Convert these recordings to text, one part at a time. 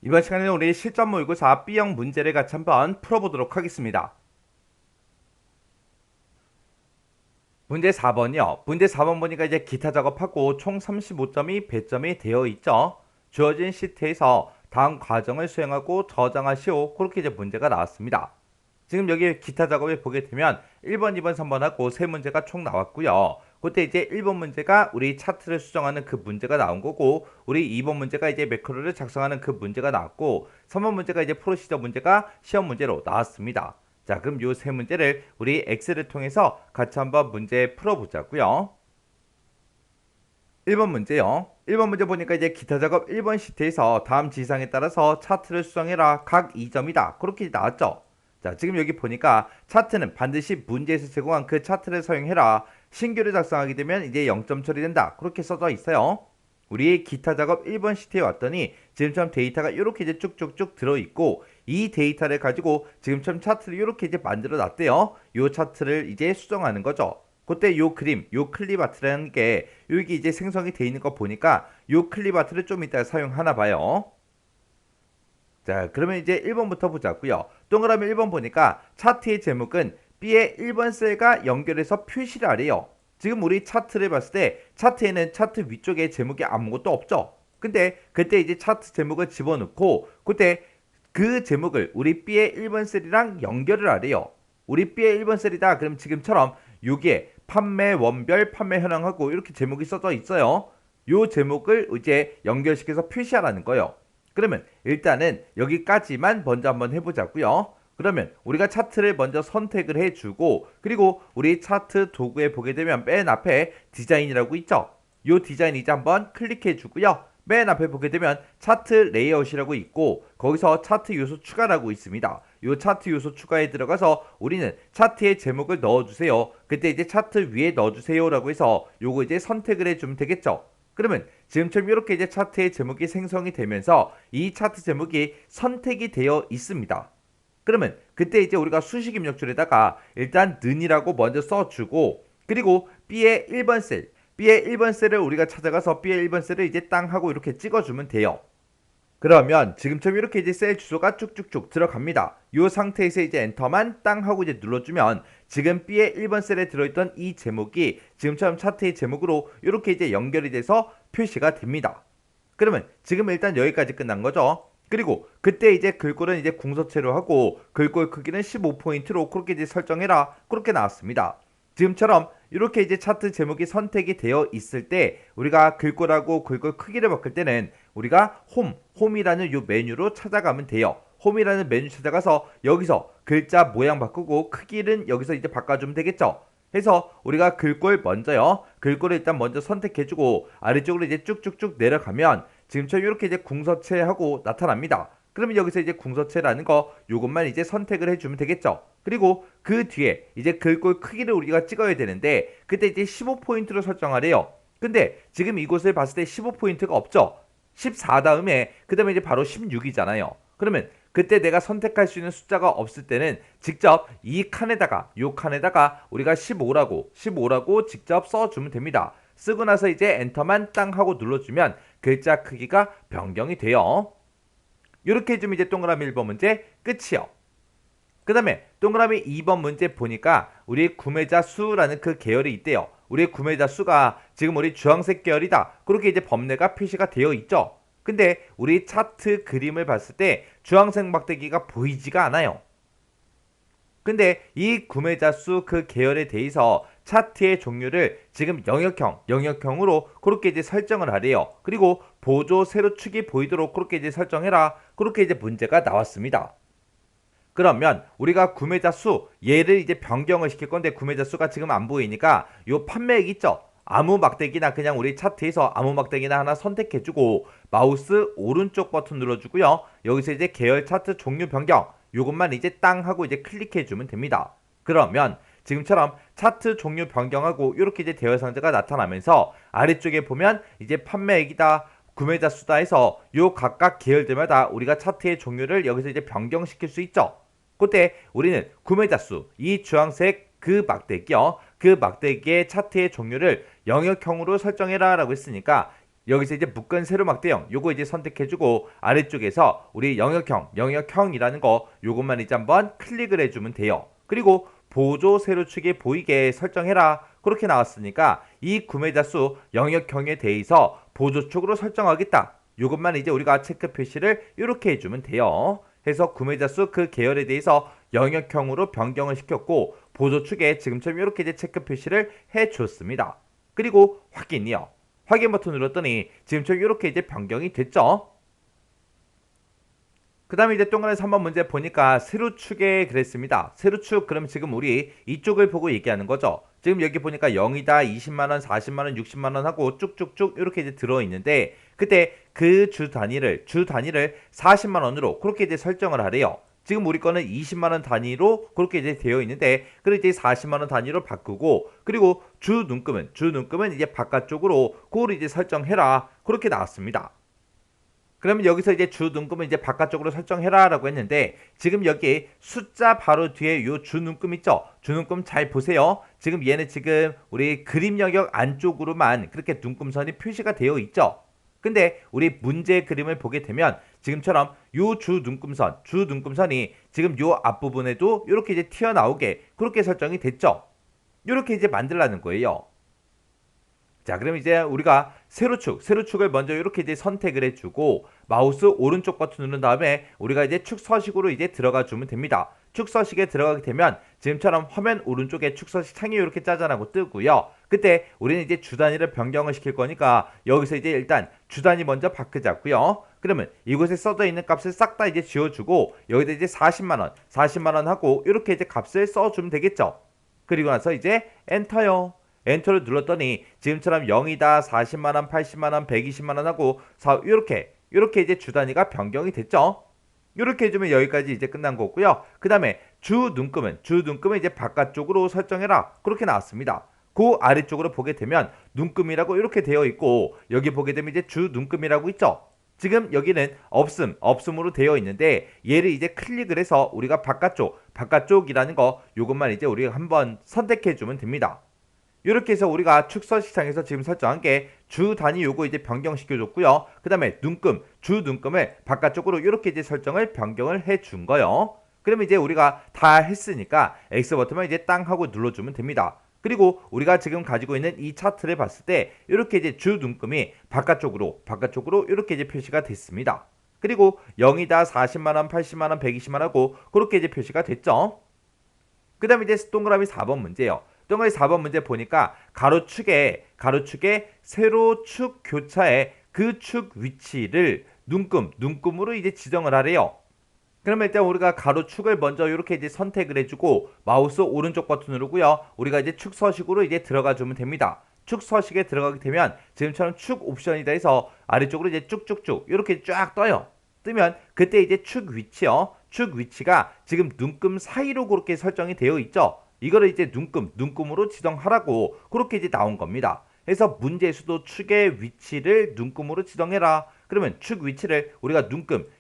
이번 시간에는 우리 실전 모의고사 B형 문제를 같이 한번 풀어보도록 하겠습니다. 문제 4번이요. 문제 4번 보니까 이제 기타 작업하고 총 35점이 배점이 되어 있죠. 주어진 시트에서 다음 과정을 수행하고 저장하시오. 그렇게 이제 문제가 나왔습니다. 지금 여기 기타 작업을 보게 되면 1번, 2번, 3번 하고 세 문제가 총 나왔고요. 그때 이제 1번 문제가 우리 차트를 수정하는 그 문제가 나온 거고, 우리 2번 문제가 이제 매크로를 작성하는 그 문제가 나왔고, 3번 문제가 이제 프로시저 문제가 시험 문제로 나왔습니다. 자, 그럼 요 세 문제를 우리 엑셀을 통해서 같이 한번 문제 풀어보자고요. 1번 문제요. 1번 문제 보니까 이제 기타 작업 1번 시트에서 다음 지시사항에 따라서 차트를 수정해라. 각 2점이다. 그렇게 나왔죠. 자, 지금 여기 보니까 차트는 반드시 문제에서 제공한 그 차트를 사용해라. 신규를 작성하게 되면 이제 0점 처리된다. 그렇게 써져 있어요. 우리 기타 작업 1번 시트에 왔더니 지금처럼 데이터가 이렇게 이제 쭉쭉쭉 들어있고, 이 데이터를 가지고 지금처럼 차트를 이렇게 이제 만들어 놨대요. 이 차트를 이제 수정하는 거죠. 그때 요 그림, 요 클립 아트라는 게 여기 이제 생성이 돼 있는 거 보니까 요 클립 아트를 좀 이따 사용하나 봐요. 자, 그러면 이제 1번부터 보자고요. 동그라미 1번 보니까 차트의 제목은 B의 1번 셀과 연결해서 표시를 하래요. 지금 우리 차트를 봤을 때 차트에는 차트 위쪽에 제목이 아무것도 없죠. 근데 그때 이제 차트 제목을 집어넣고 그때 그 제목을 우리 B의 1번 셀이랑 연결을 하래요. 우리 B의 1번 셀이다. 그럼 지금처럼 여기에 판매 원별 판매 현황하고 이렇게 제목이 써져 있어요. 요 제목을 이제 연결시켜서 표시하라는 거예요. 그러면 일단은 여기까지만 먼저 한번 해보자고요. 그러면 우리가 차트를 먼저 선택을 해주고, 그리고 우리 차트 도구에 보게 되면 맨 앞에 디자인이라고 있죠. 이 디자인 이제 한번 클릭해 주고요. 맨 앞에 보게 되면 차트 레이아웃이라고 있고, 거기서 차트 요소 추가라고 있습니다. 이 차트 요소 추가에 들어가서 우리는 차트의 제목을 넣어주세요. 그때 이제 차트 위에 넣어주세요 라고 해서 요거 이제 선택을 해주면 되겠죠. 그러면 지금처럼 이렇게 이제 차트의 제목이 생성이 되면서 이 차트 제목이 선택이 되어 있습니다. 그러면 그때 이제 우리가 수식 입력줄에다가 일단 는이라고 먼저 써주고, 그리고 B의 1번 셀, B의 1번 셀을 우리가 찾아가서 B의 1번 셀을 이제 땅 하고 이렇게 찍어주면 돼요. 그러면 지금처럼 이렇게 이제 셀 주소가 쭉쭉쭉 들어갑니다. 이 상태에서 이제 엔터만 땅 하고 이제 눌러주면 지금 B의 1번 셀에 들어있던 이 제목이 지금처럼 차트의 제목으로 이렇게 이제 연결이 돼서 표시가 됩니다. 그러면 지금 일단 여기까지 끝난 거죠. 그리고 그때 이제 글꼴은 이제 궁서체로 하고 글꼴 크기는 15포인트로 그렇게 이제 설정해라. 그렇게 나왔습니다. 지금처럼 이렇게 이제 차트 제목이 선택이 되어 있을 때 우리가 글꼴하고 글꼴 크기를 바꿀 때는 우리가 홈이라는 요 메뉴로 찾아가면 돼요. 홈이라는 메뉴 찾아가서 여기서 글자 모양 바꾸고 크기는 여기서 이제 바꿔주면 되겠죠. 해서 우리가 글꼴 먼저요. 글꼴을 일단 먼저 선택해주고 아래쪽으로 이제 쭉쭉쭉 내려가면 지금처럼 이렇게 이제 궁서체하고 나타납니다. 그러면 여기서 이제 궁서체라는 거 요것만 이제 선택을 해주면 되겠죠. 그리고 그 뒤에 이제 글꼴 크기를 우리가 찍어야 되는데 그때 이제 15포인트로 설정하래요. 근데 지금 이곳을 봤을 때 15포인트가 없죠. 14 다음에 그 다음에 이제 바로 16이잖아요. 그러면 그때 내가 선택할 수 있는 숫자가 없을 때는 직접 이 칸에다가 요 칸에다가 우리가 15라고 직접 써주면 됩니다. 쓰고 나서 이제 엔터만 땅 하고 눌러주면 글자 크기가 변경이 돼요. 이렇게 해주면 이제 동그라미 1번 문제 끝이요. 그 다음에 동그라미 2번 문제 보니까 우리 구매자 수라는 그 계열이 있대요. 우리 구매자 수가 지금 우리 주황색 계열이다. 그렇게 이제 범례가 표시가 되어 있죠. 근데 우리 차트 그림을 봤을 때 주황색 막대기가 보이지가 않아요. 근데 이 구매자 수 그 계열에 대해서 차트의 종류를 지금 영역형으로 그렇게 이제 설정을 하래요. 그리고 보조 세로축이 보이도록 그렇게 이제 설정해라. 그렇게 이제 문제가 나왔습니다. 그러면 우리가 구매자 수 얘를 이제 변경을 시킬 건데 구매자 수가 지금 안 보이니까 요 판매액 있죠. 아무 막대기나 그냥 우리 차트에서 아무 막대기나 하나 선택해주고 마우스 오른쪽 버튼 눌러주고요. 여기서 이제 계열 차트 종류 변경 요것만 이제 땅 하고 이제 클릭해주면 됩니다. 그러면 지금처럼 차트 종류 변경하고 이렇게 이제 대여 상자가 나타나면서 아래쪽에 보면 이제 판매액이다. 구매자 수다 해서 요 각각 계열들마다 우리가 차트의 종류를 여기서 이제 변경시킬 수 있죠. 그때 우리는 구매자 수, 이 주황색 그 막대기요. 그 막대기의 차트의 종류를 영역형으로 설정해라 라고 했으니까 여기서 이제 묶은 세로막대형 요거 이제 선택해주고 아래쪽에서 우리 영역형이라는 거 요것만 이제 한번 클릭을 해주면 돼요. 그리고 보조 세로축에 보이게 설정해라. 그렇게 나왔으니까 이 구매자 수 영역형에 대해서 보조축으로 설정하겠다. 요것만 이제 우리가 체크 표시를 이렇게 해주면 돼요. 해서 구매자 수 그 계열에 대해서 영역형으로 변경을 시켰고 보조축에 지금처럼 이렇게 이제 체크 표시를 해줬습니다. 그리고 확인이요. 확인 버튼 눌렀더니 지금처럼 이렇게 이제 변경이 됐죠. 그 다음에 이제 동그라미 3번 문제 보니까 세로축에 그랬습니다. 세로축 그럼 지금 우리 이쪽을 보고 얘기하는 거죠. 지금 여기 보니까 0이다, 20만원, 40만원, 60만원 하고 쭉쭉쭉 이렇게 이제 들어있는데 그때 그 주 단위를 40만원으로 그렇게 이제 설정을 하래요. 지금 우리 거는 20만원 단위로 그렇게 이제 되어 있는데 그걸 이제 40만원 단위로 바꾸고 그리고 주 눈금은 이제 바깥쪽으로 그걸 이제 설정해라. 그렇게 나왔습니다. 그러면 여기서 이제 주 눈금은 이제 바깥쪽으로 설정해라 라고 했는데 지금 여기 숫자 바로 뒤에 요 주 눈금 있죠? 주 눈금 잘 보세요. 지금 얘는 지금 우리 그림 영역 안쪽으로만 그렇게 눈금선이 표시가 되어 있죠? 근데 우리 문제 그림을 보게 되면 지금처럼 요 주 눈금선이 지금 요 앞부분에도 이렇게 이제 튀어나오게 그렇게 설정이 됐죠? 이렇게 이제 만들라는 거예요. 자, 그럼 이제 우리가 세로축을 먼저 이렇게 이제 선택을 해주고 마우스 오른쪽 버튼 누른 다음에 우리가 이제 축 서식으로 이제 들어가 주면 됩니다. 축 서식에 들어가게 되면 지금처럼 화면 오른쪽에 축 서식 창이 이렇게 짜잔하고 뜨고요. 그때 우리는 이제 주 단위를 변경을 시킬 거니까 여기서 이제 일단 주 단위 먼저 바꾸자고요. 그러면 이곳에 써져 있는 값을 싹 다 이제 지워주고 여기다 이제 40만원 하고 이렇게 이제 값을 써주면 되겠죠. 그리고 나서 이제 엔터요. 엔터를 눌렀더니 지금처럼 0이다, 40만원, 80만원, 120만원 하고 이렇게 이제 주 단위가 변경이 됐죠. 이렇게 해주면 여기까지 이제 끝난 거고요. 그 다음에 주 눈금은 이제 바깥쪽으로 설정해라. 그렇게 나왔습니다. 그 아래쪽으로 보게 되면 눈금이라고 이렇게 되어 있고 여기 보게 되면 이제 주 눈금이라고 있죠. 지금 여기는 없음으로 되어 있는데 얘를 이제 클릭을 해서 우리가 바깥쪽이라는 거 요것만 이제 우리가 한번 선택해 주면 됩니다. 이렇게 해서 우리가 축서식창에서 지금 설정한 게 주 단위 요거 이제 변경시켜 줬고요. 그 다음에 주 눈금을 바깥쪽으로 이렇게 이제 설정을 변경을 해 준 거요. 그러면 이제 우리가 다 했으니까 X 버튼만 이제 땅 하고 눌러주면 됩니다. 그리고 우리가 지금 가지고 있는 이 차트를 봤을 때 이렇게 이제 주 눈금이 바깥쪽으로 이렇게 이제 표시가 됐습니다. 그리고 0이다, 40만원, 80만원, 120만원 하고 그렇게 이제 표시가 됐죠. 그 다음에 이제 동그라미 4번 문제예요. 동그라미 4번 문제 보니까 가로축에 세로축 교차에 그 축 위치를 눈금으로 이제 지정을 하래요. 그러면 일단 우리가 가로축을 먼저 이렇게 이제 선택을 해주고 마우스 오른쪽 버튼 누르고요. 우리가 이제 축 서식으로 이제 들어가 주면 됩니다. 축 서식에 들어가게 되면 지금처럼 축 옵션이다 해서 아래쪽으로 이제 쭉쭉쭉 이렇게 쫙 떠요. 뜨면 그때 이제 축 위치가 지금 눈금 사이로 그렇게 설정이 되어 있죠. 이거를 이제 눈금으로 지정하라고 그렇게 이제 나온 겁니다. 그래서 문제에서도 축의 위치를 눈금으로 지정해라. 그러면 축 위치를 우리가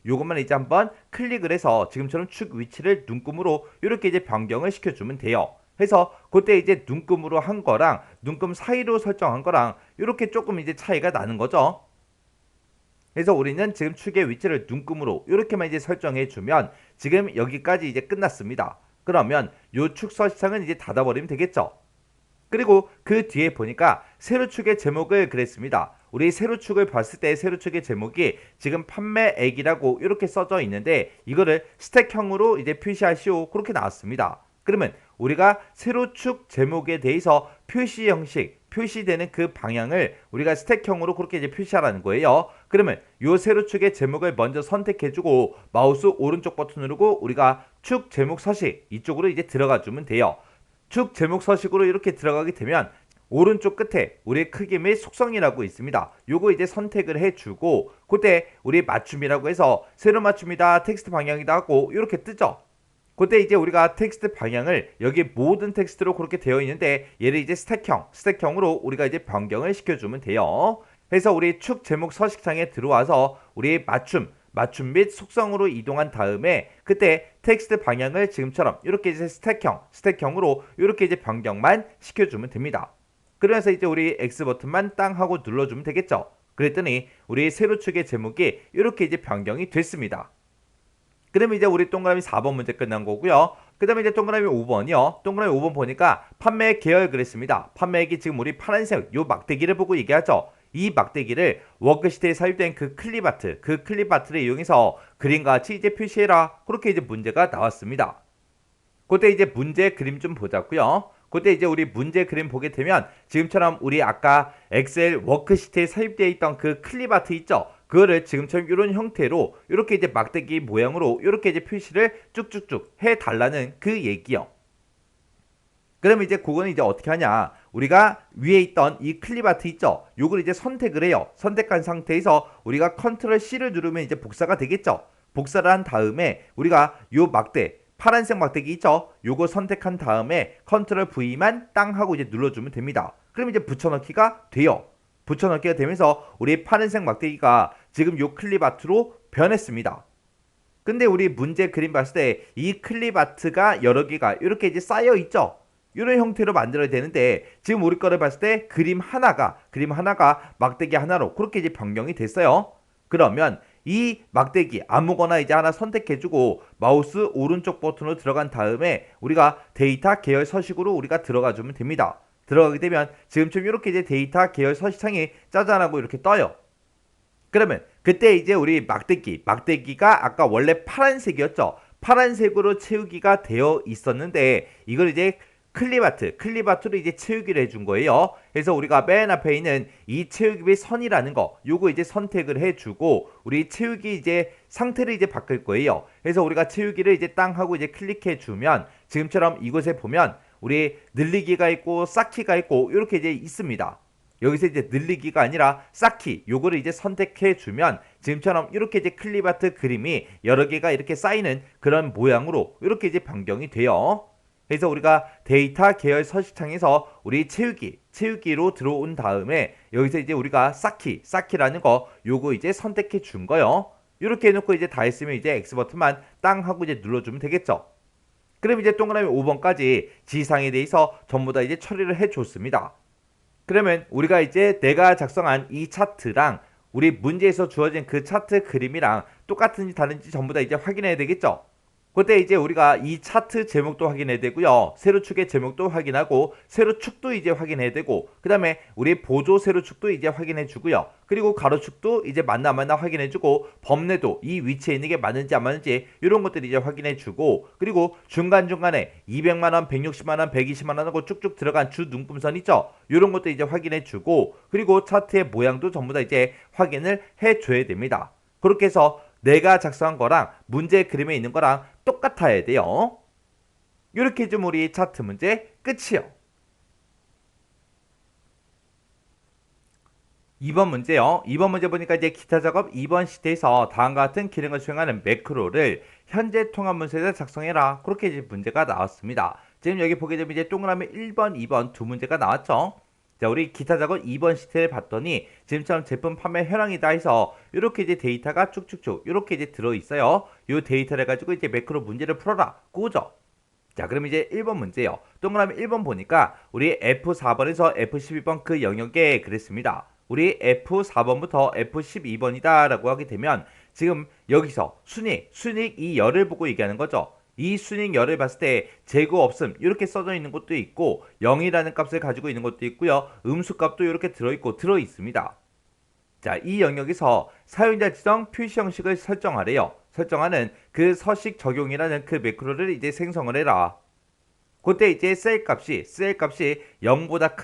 요것만 이제 한번 클릭을 해서 지금처럼 축 위치를 눈금으로 이렇게 이제 변경을 시켜주면 돼요. 그래서 그때 이제 눈금으로 한 거랑 눈금 사이로 설정한 거랑 이렇게 조금 이제 차이가 나는 거죠. 그래서 우리는 지금 축의 위치를 눈금으로 이렇게만 이제 설정해 주면 지금 여기까지 이제 끝났습니다. 그러면 요 축 서식창은 이제 닫아버리면 되겠죠. 그리고 그 뒤에 보니까 세로축의 제목을 그랬습니다. 우리 세로축을 봤을 때 세로축의 제목이 지금 판매액이라고 이렇게 써져 있는데 이거를 스택형으로 이제 표시하시오 그렇게 나왔습니다. 그러면 우리가 세로축 제목에 대해서 표시 형식 표시되는 그 방향을 우리가 스택형으로 그렇게 이제 표시하라는 거예요. 그러면 요 세로축의 제목을 먼저 선택해주고 마우스 오른쪽 버튼 누르고 우리가 축 제목 서식 이쪽으로 이제 들어가 주면 돼요. 축 제목 서식으로 이렇게 들어가게 되면 오른쪽 끝에 우리 크기 및 속성이라고 있습니다. 요거 이제 선택을 해주고 그때 우리 맞춤이라고 해서 세로 맞춤이다 텍스트 방향이다 하고 이렇게 뜨죠. 그때 이제 우리가 텍스트 방향을 여기 모든 텍스트로 그렇게 되어 있는데 얘를 이제 스택형으로 우리가 이제 변경을 시켜주면 돼요. 그래서 우리 축 제목 서식창에 들어와서 우리 맞춤 및 속성으로 이동한 다음에 그때 텍스트 방향을 지금처럼 이렇게 이제 스택형으로 이렇게 이제 변경만 시켜주면 됩니다. 그러면서 이제 우리 X 버튼만 땅 하고 눌러주면 되겠죠. 그랬더니 우리 세로축의 제목이 이렇게 이제 변경이 됐습니다. 그러면 이제 우리 동그라미 4번 문제 끝난 거고요. 그 다음에 이제 동그라미 5번이요. 동그라미 5번 보니까 판매 계열 그랬습니다. 판매액이 지금 우리 파란색 요 막대기를 보고 얘기하죠. 이 막대기를 워크시트에 삽입된 그 클립아트를 이용해서 그림과 같이 이제 표시해라. 그렇게 이제 문제가 나왔습니다. 그때 이제 문제 그림 좀 보자고요. 그때 이제 우리 문제 그림 보게 되면 지금처럼 우리 아까 엑셀 워크시트에 삽입되어 있던 그 클립아트 있죠. 그거를 지금처럼 이런 형태로 이렇게 이제 막대기 모양으로 이렇게 이제 표시를 쭉쭉쭉 해 달라는 그 얘기요. 그러면 이제 그거는 이제 어떻게 하냐? 우리가 위에 있던 이 클립아트 있죠? 요걸 이제 선택을 해요. 선택한 상태에서 우리가 컨트롤 C를 누르면 이제 복사가 되겠죠? 복사를 한 다음에 우리가 요 파란색 막대기 있죠? 요거 선택한 다음에 컨트롤 V만 땅 하고 이제 눌러주면 됩니다. 그럼 이제 붙여넣기가 돼요. 붙여넣기가 되면서 우리 파란색 막대기가 지금 요 클립아트로 변했습니다. 근데 우리 문제 그림 봤을 때 이 클립아트가 여러 개가 이렇게 이제 쌓여 있죠? 이런 형태로 만들어야 되는데 지금 우리 거를 봤을 때 그림 하나가 막대기 하나로 그렇게 이제 변경이 됐어요. 그러면 이 막대기 아무거나 이제 하나 선택해주고 마우스 오른쪽 버튼으로 들어간 다음에 우리가 데이터 계열 서식으로 우리가 들어가 주면 됩니다. 들어가게 되면 지금처럼 이렇게 이제 데이터 계열 서식창이 짜잔하고 이렇게 떠요. 그러면 그때 이제 우리 막대기가 아까 원래 파란색이었죠. 파란색으로 채우기가 되어 있었는데 이걸 이제 클립아트로 이제 채우기를 해준 거예요. 그래서 우리가 맨 앞에 있는 이 채우기 선이라는 거, 요거 이제 선택을 해주고, 우리 채우기 이제 상태를 이제 바꿀 거예요. 그래서 우리가 채우기를 이제 땅 하고 이제 클릭해주면, 지금처럼 이곳에 보면, 우리 늘리기가 있고, 쌓기가 있고, 이렇게 이제 있습니다. 여기서 이제 늘리기가 아니라 쌓기, 요거를 이제 선택해주면, 지금처럼 이렇게 이제 클립아트 그림이 여러 개가 이렇게 쌓이는 그런 모양으로 이렇게 이제 변경이 돼요. 그래서 우리가 데이터 계열 서식창에서 우리 채우기로 들어온 다음에 여기서 이제 우리가 쌓기라는 거 요거 이제 선택해 준 거요. 이렇게 해놓고 이제 다 했으면 이제 X 버튼만 땅 하고 이제 눌러주면 되겠죠. 그럼 이제 동그라미 5번까지 지상에 대해서 전부 다 이제 처리를 해줬습니다. 그러면 우리가 이제 내가 작성한 이 차트랑 우리 문제에서 주어진 그 차트 그림이랑 똑같은지 다른지 전부 다 이제 확인해야 되겠죠. 그때 이제 우리가 이 차트 제목도 확인해야 되고요. 세로축의 제목도 확인하고 세로축도 이제 확인해야 되고 그 다음에 우리 보조 세로축도 이제 확인해 주고요. 그리고 가로축도 이제 맞나 확인해 주고 범례도 이 위치에 있는 게 맞는지 안 맞는지 이런 것들 이제 확인해 주고 그리고 중간중간에 200만원, 160만원, 120만원 하고 쭉쭉 들어간 주 눈금선 있죠? 이런 것도 이제 확인해 주고 그리고 차트의 모양도 전부 다 이제 확인을 해 줘야 됩니다. 그렇게 해서 내가 작성한 거랑 문제 그림에 있는 거랑 똑같아야 돼요. 이렇게 좀 우리 차트 문제 끝이요. 2번 문제요. 2번 문제 보니까 이제 기타 작업 2번 시트에서 다음과 같은 기능을 수행하는 매크로를 현재 통합 문서에서 작성해라. 그렇게 이제 문제가 나왔습니다. 지금 여기 보게 되면 이제 동그라미 1번, 2번 두 문제가 나왔죠. 자, 우리 기타 작업 2번 시트를 봤더니 지금처럼 제품 판매 현황이다 해서 이렇게 이제 데이터가 쭉쭉쭉 이렇게 이제 들어있어요. 이 데이터를 가지고 이제 매크로 문제를 풀어라. 그거죠. 자, 그럼 이제 1번 문제요. 동그라미 1번 보니까 우리 F4번에서 F12번 그 영역에 그랬습니다. 우리 F4번부터 F12번이다 라고 하게 되면 지금 여기서 순익 이 열을 보고 얘기하는 거죠. 이 순익 열을 봤을 때 재고 없음 이렇게 써져 있는 것도 있고 0이라는 값을 가지고 있는 것도 있고요. 음수값도 이렇게 들어있고 들어있습니다. 자, 이 영역에서 사용자 지정 표시 형식을 설정하래요. 설정하는 그 서식 적용이라는 그 매크로를 이제 생성을 해라. 그때 이제 셀 값이 0보다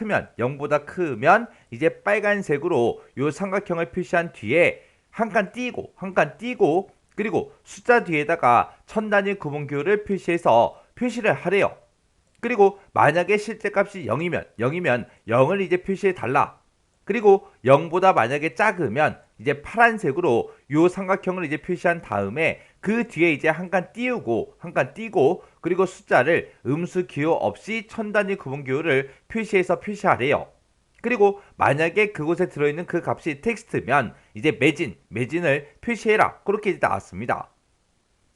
크면 이제 빨간색으로 요 삼각형을 표시한 뒤에 한 칸 띄고 그리고 숫자 뒤에다가 천 단위 구분 기호를 표시해서 표시를 하래요. 그리고 만약에 실제 값이 0이면 0을 이제 표시해 달라. 그리고 0보다 만약에 작으면 이제 파란색으로 요 삼각형을 이제 표시한 다음에 그 뒤에 이제 한 칸 띄고 그리고 숫자를 음수 기호 없이 천 단위 구분 기호를 표시해서 표시하래요. 그리고 만약에 그곳에 들어있는 그 값이 텍스트면 이제 매진을 표시해라. 그렇게 이제 나왔습니다.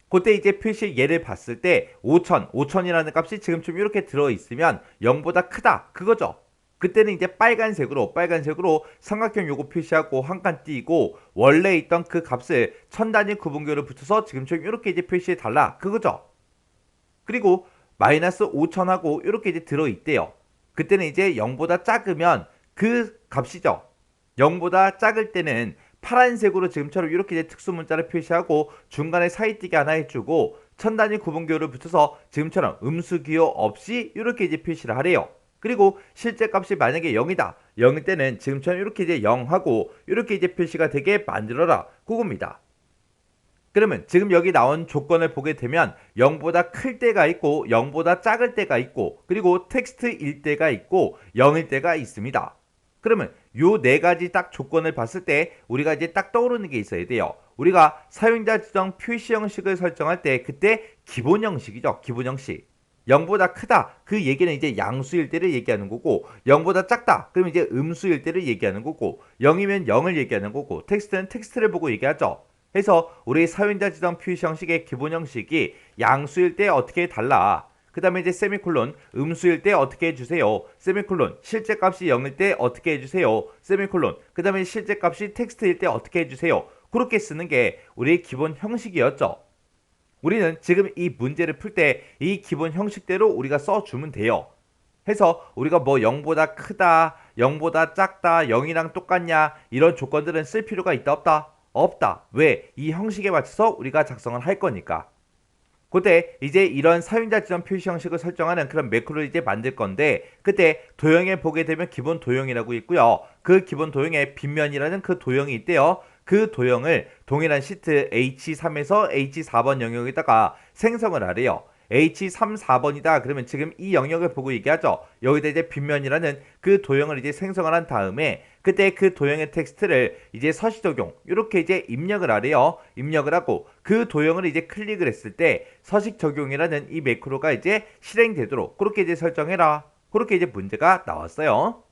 그때 이제 표시 예를 봤을 때 5000이라는 값이 지금쯤 이렇게 들어있으면 0보다 크다. 그거죠. 그때는 이제 빨간색으로 삼각형 요거 표시하고 한 칸 띄고 원래 있던 그 값을 천 단위 구분교를 붙여서 지금처럼 이렇게 이제 표시해 달라 그거죠. 그리고 마이너스 5천하고 이렇게 이제 들어있대요. 그때는 이제 0보다 작으면 그 값이죠. 0보다 작을 때는 파란색으로 지금처럼 이렇게 이제 특수 문자를 표시하고 중간에 사이띄기 하나 해주고 천 단위 구분교를 붙여서 지금처럼 음수기호 없이 이렇게 이제 표시를 하래요. 그리고 실제 값이 만약에 0이다. 0일 때는 지금처럼 이렇게 이제 0하고 이렇게 이제 표시가 되게 만들어라. 그겁니다. 그러면 지금 여기 나온 조건을 보게 되면 0보다 클 때가 있고 0보다 작을 때가 있고 그리고 텍스트일 때가 있고 0일 때가 있습니다. 그러면 요 네 가지 딱 조건을 봤을 때 우리가 이제 딱 떠오르는 게 있어야 돼요. 우리가 사용자 지정 표시 형식을 설정할 때 그때 기본 형식이죠. 기본 형식. 0보다 크다. 그 얘기는 이제 양수일 때를 얘기하는 거고 0보다 작다. 그럼 이제 음수일 때를 얘기하는 거고 0이면 0을 얘기하는 거고 텍스트는 텍스트를 보고 얘기하죠. 해서 우리 사용자 지정 표시 형식의 기본 형식이 양수일 때 어떻게 달라. 그 다음에 이제 세미콜론 음수일 때 어떻게 해주세요. 세미콜론 실제 값이 0일 때 어떻게 해주세요. 세미콜론 그 다음에 실제 값이 텍스트일 때 어떻게 해주세요. 그렇게 쓰는 게 우리의 기본 형식이었죠. 우리는 지금 이 문제를 풀 때 이 기본 형식대로 우리가 써주면 돼요. 해서 우리가 뭐 0보다 크다, 0보다 작다, 0이랑 똑같냐 이런 조건들은 쓸 필요가 있다 없다? 없다. 왜? 이 형식에 맞춰서 우리가 작성을 할 거니까. 그때 이제 이런 사용자 지정 표시 형식을 설정하는 그런 매크로를 이제 만들 건데 그때 도형에 보게 되면 기본 도형이라고 있고요. 그 기본 도형에 빗면이라는 그 도형이 있대요. 그 도형을 동일한 시트 H3에서 H4번 영역에다가 생성을 하래요. H3, 4번이다. 그러면 지금 이 영역을 보고 얘기하죠. 여기다 이제 빗면이라는 그 도형을 이제 생성을 한 다음에 그때 그 도형의 텍스트를 이제 서식 적용 이렇게 이제 입력을 하래요. 입력을 하고 그 도형을 이제 클릭을 했을 때 서식 적용이라는 이 매크로가 이제 실행되도록 그렇게 이제 설정해라. 그렇게 이제 문제가 나왔어요.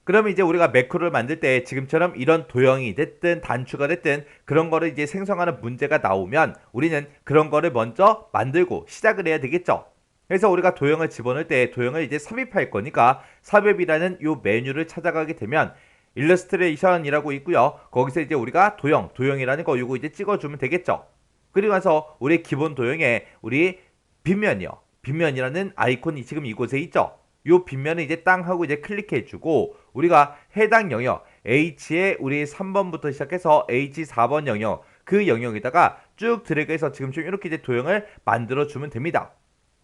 그러면 이제 우리가 매크로를 만들 때 지금처럼 이런 도형이 됐든 단추가 됐든 그런 거를 이제 생성하는 문제가 나오면 우리는 그런 거를 먼저 만들고 시작을 해야 되겠죠. 그래서 우리가 도형을 집어넣을 때 도형을 이제 삽입할 거니까 삽입이라는 요 메뉴를 찾아가게 되면 일러스트레이션이라고 있고요. 거기서 이제 우리가 도형이라는 거 요거 이제 찍어주면 되겠죠. 그리고 나서 우리 기본 도형에 우리 빗면이라는 아이콘이 지금 이곳에 있죠. 요 빗면을 이제 땅 하고 이제 클릭해주고 우리가 해당 영역 H에 우리 3번부터 시작해서 H4번 영역 그 영역에다가 쭉 드래그해서 지금처럼 이렇게 이제 도형을 만들어주면 됩니다.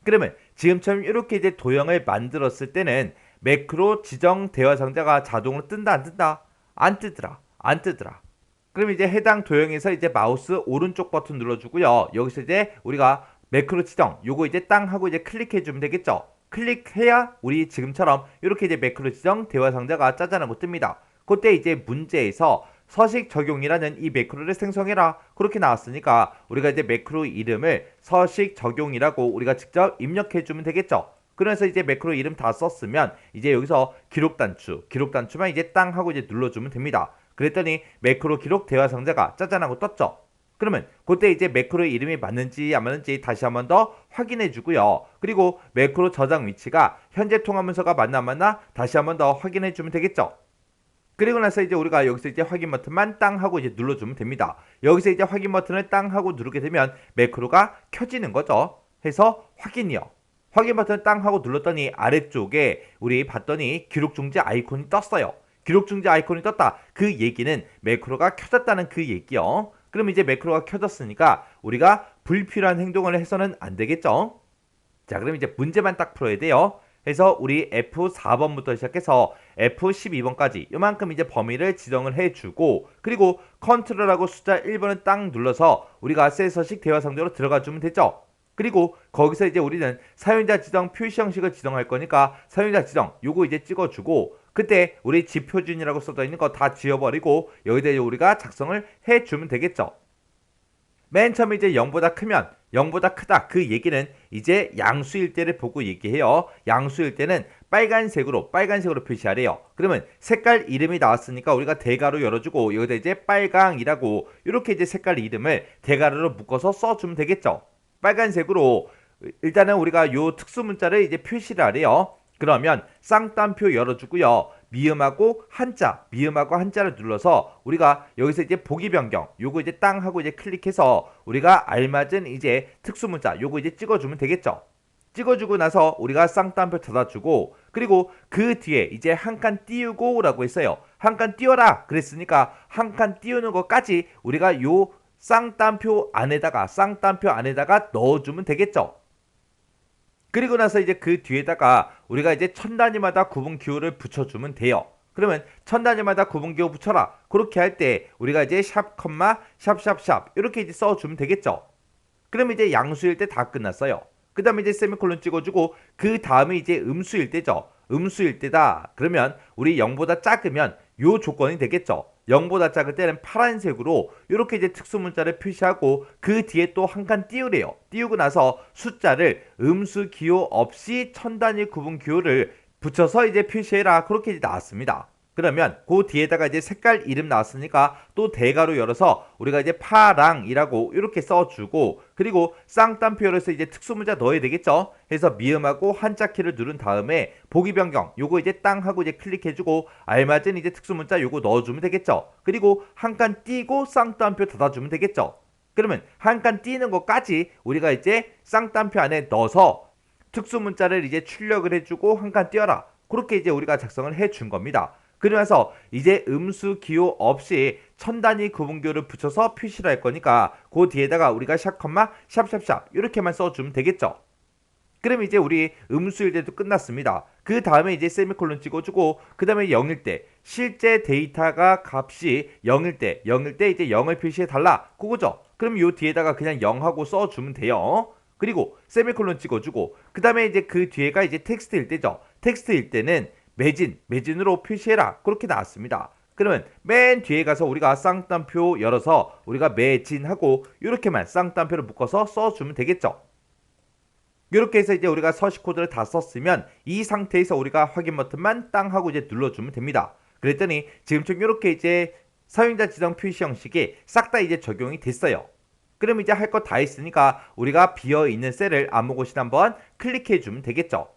그러면 지금처럼 이렇게 이제 도형을 만들었을 때는 매크로 지정 대화 상자가 자동으로 뜬다 안 뜬다? 안 뜨더라. 안 뜨더라. 그럼 이제 해당 도형에서 이제 마우스 오른쪽 버튼 눌러주고요. 여기서 이제 우리가 매크로 지정 요거 이제 땅 하고 이제 클릭해주면 되겠죠. 클릭해야 우리 지금처럼 이렇게 이제 매크로 지정 대화 상자가 짜잔하고 뜹니다. 그때 이제 문제에서 서식 적용이라는 이 매크로를 생성해라 그렇게 나왔으니까 우리가 이제 매크로 이름을 서식 적용이라고 우리가 직접 입력해주면 되겠죠. 그래서 이제 매크로 이름 다 썼으면 이제 여기서 기록 단추만 이제 땅 하고 이제 눌러주면 됩니다. 그랬더니 매크로 기록 대화 상자가 짜잔하고 떴죠. 그러면 그때 이제 매크로 이름이 맞는지 안 맞는지 다시 한번 더 확인해 주고요. 그리고 매크로 저장 위치가 현재 통화 문서가 맞나 안 맞나 다시 한번 더 확인해 주면 되겠죠. 그리고 나서 이제 우리가 여기서 이제 확인 버튼만 땅 하고 이제 눌러주면 됩니다. 여기서 이제 확인 버튼을 땅 하고 누르게 되면 매크로가 켜지는 거죠. 해서 확인이요. 확인 버튼 땅 하고 눌렀더니 아래쪽에 우리 봤더니 기록 중지 아이콘이 떴어요. 기록 중지 아이콘이 떴다. 그 얘기는 매크로가 켜졌다는 그 얘기요. 그럼 이제 매크로가 켜졌으니까 우리가 불필요한 행동을 해서는 안 되겠죠. 자, 그럼 이제 문제만 딱 풀어야 돼요. 해서 우리 F4번부터 시작해서 F12번까지 요만큼 이제 범위를 지정을 해주고 그리고 컨트롤하고 숫자 1번을 딱 눌러서 우리가 셀 서식 대화 상대로 들어가 주면 되죠. 그리고 거기서 이제 우리는 사용자 지정 표시 형식을 지정할 거니까 사용자 지정 요거 이제 찍어주고 그때 우리 지표준이라고 써져 있는 거 다 지워버리고 여기다 우리가 작성을 해주면 되겠죠. 맨 처음에 이제 0보다 크면 0보다 크다 그 얘기는 이제 양수일 때를 보고 얘기해요. 양수일 때는 빨간색으로 표시하래요. 그러면 색깔 이름이 나왔으니까 우리가 대괄호 열어주고 여기다 이제 빨강이라고 이렇게 이제 색깔 이름을 대괄호로 묶어서 써주면 되겠죠. 빨간색으로 일단은 우리가 요 특수 문자를 이제 표시를 하래요. 그러면 쌍따옴표 열어주고요. 미음하고 한자를 눌러서 우리가 여기서 이제 보기 변경, 요거 이제 땅 하고 이제 클릭해서 우리가 알맞은 이제 특수문자, 요거 이제 찍어주면 되겠죠. 찍어주고 나서 우리가 쌍따옴표 닫아주고, 그리고 그 뒤에 이제 한 칸 띄우고 라고 했어요. 한 칸 띄워라 그랬으니까 한 칸 띄우는 것까지 우리가 요 쌍따옴표 안에다가 넣어주면 되겠죠. 그리고 나서 이제 그 뒤에다가 우리가 이제 천 단위마다 구분 기호를 붙여주면 돼요. 그러면 천 단위마다 구분 기호 붙여라. 그렇게 할 때 우리가 이제 샵, 컴마, 샵 이렇게 이제 써주면 되겠죠. 그러면 이제 양수일 때 다 끝났어요. 그 다음에 이제 세미콜론 찍어주고 그 다음에 이제 음수일 때죠. 음수일 때다. 그러면 우리 0보다 작으면 요 조건이 되겠죠. 0보다 작을 때는 파란색으로 이렇게 이제 특수문자를 표시하고 그 뒤에 또 한 칸 띄우래요. 띄우고 나서 숫자를 음수 기호 없이 천 단위 구분 기호를 붙여서 이제 표시해라. 그렇게 이제 나왔습니다. 그러면 그 뒤에다가 이제 색깔 이름 나왔으니까 또 대괄호 열어서 우리가 이제 파랑이라고 이렇게 써주고, 그리고 쌍따옴표 열어서 이제 특수문자 넣어야 되겠죠. 해서 미음하고 한자 키를 누른 다음에 보기 변경 요거 이제 땅 하고 이제 클릭해주고 알맞은 이제 특수문자 요거 넣어주면 되겠죠. 그리고 한 칸 띄고 쌍따옴표 닫아주면 되겠죠. 그러면 한 칸 띄는 것까지 우리가 이제 쌍따옴표 안에 넣어서 특수문자를 이제 출력을 해주고 한 칸 띄어라. 그렇게 이제 우리가 작성을 해준 겁니다. 그러면서 이제 음수 기호 없이 천 단위 구분기호를 붙여서 표시를 할 거니까 그 뒤에다가 우리가 샵, 컴마, 샵 이렇게만 써주면 되겠죠. 그럼 이제 우리 음수일 때도 끝났습니다. 그 다음에 이제 세미콜론 찍어주고 그 다음에 0일 때 실제 데이터가 값이 0일 때 이제 0을 표시해 달라 그거죠. 그럼 요 뒤에다가 그냥 0하고 써주면 돼요. 그리고 세미콜론 찍어주고 그 다음에 이제 그 뒤에가 이제 텍스트일 때죠. 텍스트일 때는 매진으로 표시해라. 그렇게 나왔습니다. 그러면 맨 뒤에 가서 우리가 쌍따옴표 열어서 우리가 매진하고 이렇게만 쌍따옴표를 묶어서 써주면 되겠죠. 이렇게 해서 이제 우리가 서식 코드를 다 썼으면 이 상태에서 우리가 확인 버튼만 땅 하고 이제 눌러주면 됩니다. 그랬더니 지금처럼 이렇게 이제 사용자 지정 표시 형식이 싹 다 이제 적용이 됐어요. 그럼 이제 할 거 다 했으니까 우리가 비어있는 셀을 아무 곳이나 한번 클릭해주면 되겠죠.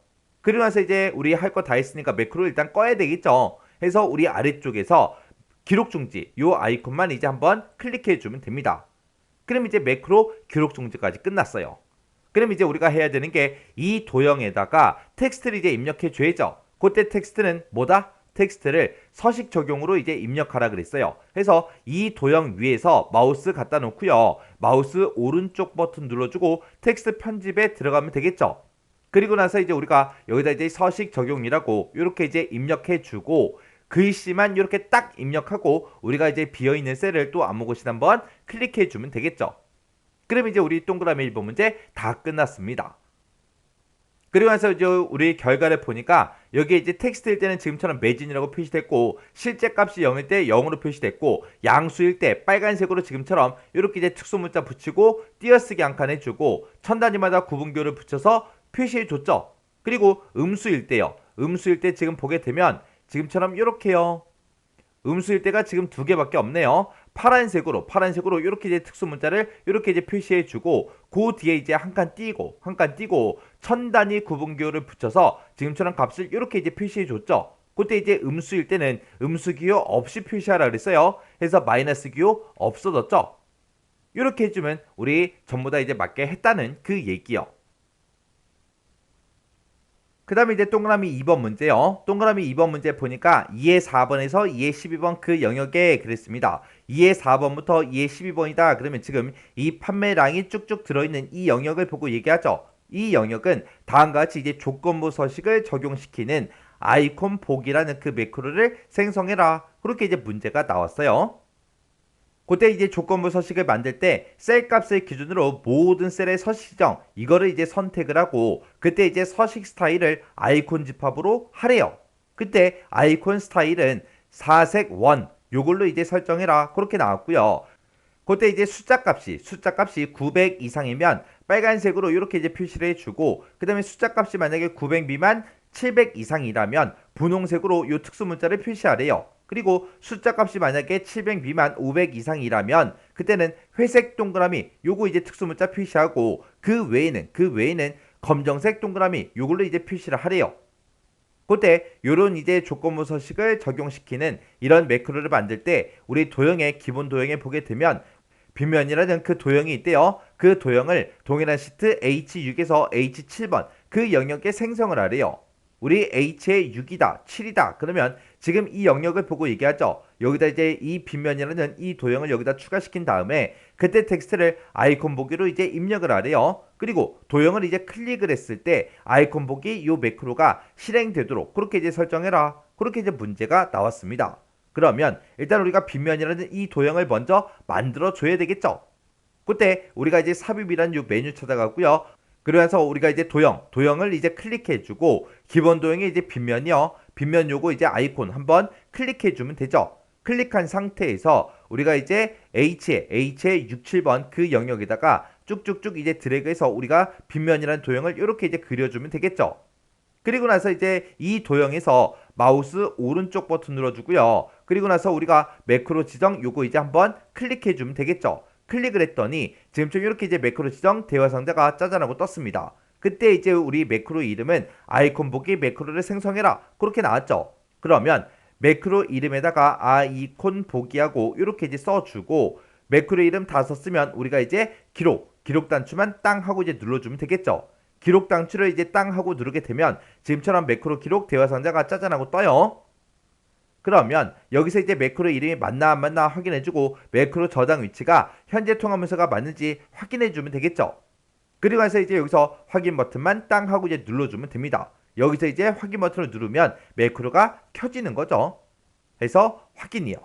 그리고 나서 이제 우리 할 거 다 했으니까 매크로 일단 꺼야 되겠죠. 해서 우리 아래쪽에서 기록 중지 요 아이콘만 이제 한번 클릭해 주면 됩니다. 그럼 이제 매크로 기록 중지까지 끝났어요. 그럼 이제 우리가 해야 되는 게 이 도형에다가 텍스트를 이제 입력해 줘야죠. 그때 텍스트는 뭐다? 텍스트를 서식 적용으로 이제 입력하라 그랬어요. 그래서 이 도형 위에서 마우스 갖다 놓고요. 마우스 오른쪽 버튼 눌러주고 텍스트 편집에 들어가면 되겠죠. 그리고 나서 이제 우리가 여기다 이제 서식 적용이라고 이렇게 이제 입력해주고 글씨만 이렇게 딱 입력하고 우리가 이제 비어있는 셀을 또 아무 곳이나 한번 클릭해주면 되겠죠. 그럼 이제 우리 동그라미 1번 문제 다 끝났습니다. 그리고 나서 이제 우리 결과를 보니까 여기에 이제 텍스트일 때는 지금처럼 매진이라고 표시됐고 실제 값이 0일 때 0으로 표시됐고 양수일 때 빨간색으로 지금처럼 이렇게 이제 특수문자 붙이고 띄어쓰기 한 칸 해주고 천 단위마다 구분기호를 붙여서 표시해줬죠. 그리고 음수일 때요. 음수일 때 지금 보게 되면 지금처럼 이렇게요. 음수일 때가 지금 두 개밖에 없네요. 파란색으로 이렇게 이제 특수문자를 이렇게 이제 표시해주고 그 뒤에 이제 한 칸 띄고 천 단위 구분기호를 붙여서 지금처럼 값을 이렇게 이제 표시해줬죠. 그때 이제 음수일 때는 음수 기호 없이 표시하라 그랬어요. 그래서 마이너스 기호 없어졌죠. 이렇게 해주면 우리 전부 다 이제 맞게 했다는 그 얘기요. 그 다음에 이제 동그라미 2번 문제요. 동그라미 2번 문제 보니까 2의 4번에서 2의 12번 그 영역에 그랬습니다. 2의 4번부터 2의 12번이다. 그러면 지금 이 판매량이 쭉쭉 들어있는 이 영역을 보고 얘기하죠. 이 영역은 다음과 같이 이제 조건부 서식을 적용시키는 아이콘 보기라는 그 매크로를 생성해라. 그렇게 이제 문제가 나왔어요. 그때 이제 조건부 서식을 만들 때 셀 값을 기준으로 모든 셀의 서식 지정 이거를 이제 선택을 하고 그때 이제 서식 스타일을 아이콘 집합으로 하래요. 그때 아이콘 스타일은 사색 원 요걸로 이제 설정해라 그렇게 나왔고요. 그때 이제 숫자 값이 900 이상이면 빨간색으로 이렇게 이제 표시를 해주고 그 다음에 숫자 값이 만약에 900 미만 700 이상이라면 분홍색으로 요 특수 문자를 표시하래요. 그리고 숫자 값이 만약에 700 미만 500 이상이라면 그때는 회색 동그라미 요거 이제 특수 문자 표시하고 그 외에는 검정색 동그라미 요걸로 이제 표시를 하래요. 그때 요런 이제 조건부 서식을 적용시키는 이런 매크로를 만들 때 우리 도형의 기본 도형에 보게 되면 빗면이라는 그 도형이 있대요. 그 도형을 동일한 시트 H6에서 H7번 그 영역에 생성을 하래요. 우리 H의 6이다, 7이다. 그러면 지금 이 영역을 보고 얘기하죠. 여기다 이제 이 빗면이라는 이 도형을 여기다 추가시킨 다음에 그때 텍스트를 아이콘 보기로 이제 입력을 하래요. 그리고 도형을 이제 클릭을 했을 때 아이콘 보기 요 매크로가 실행되도록 그렇게 이제 설정해라. 그렇게 이제 문제가 나왔습니다. 그러면 일단 우리가 빗면이라는 이 도형을 먼저 만들어 줘야 되겠죠. 그때 우리가 이제 삽입이라는 요 메뉴 찾아가고요. 그래서 우리가 이제 도형을 이제 클릭해주고 기본 도형에 이제 빗면이요. 빗면 요거 이제 아이콘 한번 클릭해주면 되죠. 클릭한 상태에서 우리가 이제 H의 6, 7번 그 영역에다가 쭉쭉쭉 이제 드래그해서 우리가 빗면이라는 도형을 이렇게 이제 그려주면 되겠죠. 그리고 나서 이제 이 도형에서 마우스 오른쪽 버튼 눌러주고요. 그리고 나서 우리가 매크로 지정 요거 이제 한번 클릭해주면 되겠죠. 클릭을 했더니 지금처럼 이렇게 이제 매크로 지정 대화 상자가 짜잔하고 떴습니다. 그때 이제 우리 매크로 이름은 아이콘 보기 매크로를 생성해라. 그렇게 나왔죠. 그러면 매크로 이름에다가 아이콘 보기하고 이렇게 이제 써주고 매크로 이름 다 썼으면 우리가 이제 기록 단추만 땅 하고 이제 눌러주면 되겠죠. 기록 단추를 이제 땅 하고 누르게 되면 지금처럼 매크로 기록 대화 상자가 짜잔하고 떠요. 그러면 여기서 이제 매크로 이름이 맞나 안 맞나 확인해주고 매크로 저장 위치가 현재 통화 문서가 맞는지 확인해주면 되겠죠. 그리고 나서 이제 여기서 확인 버튼만 땅 하고 이제 눌러주면 됩니다. 여기서 이제 확인 버튼을 누르면 매크로가 켜지는 거죠. 그래서 확인이요.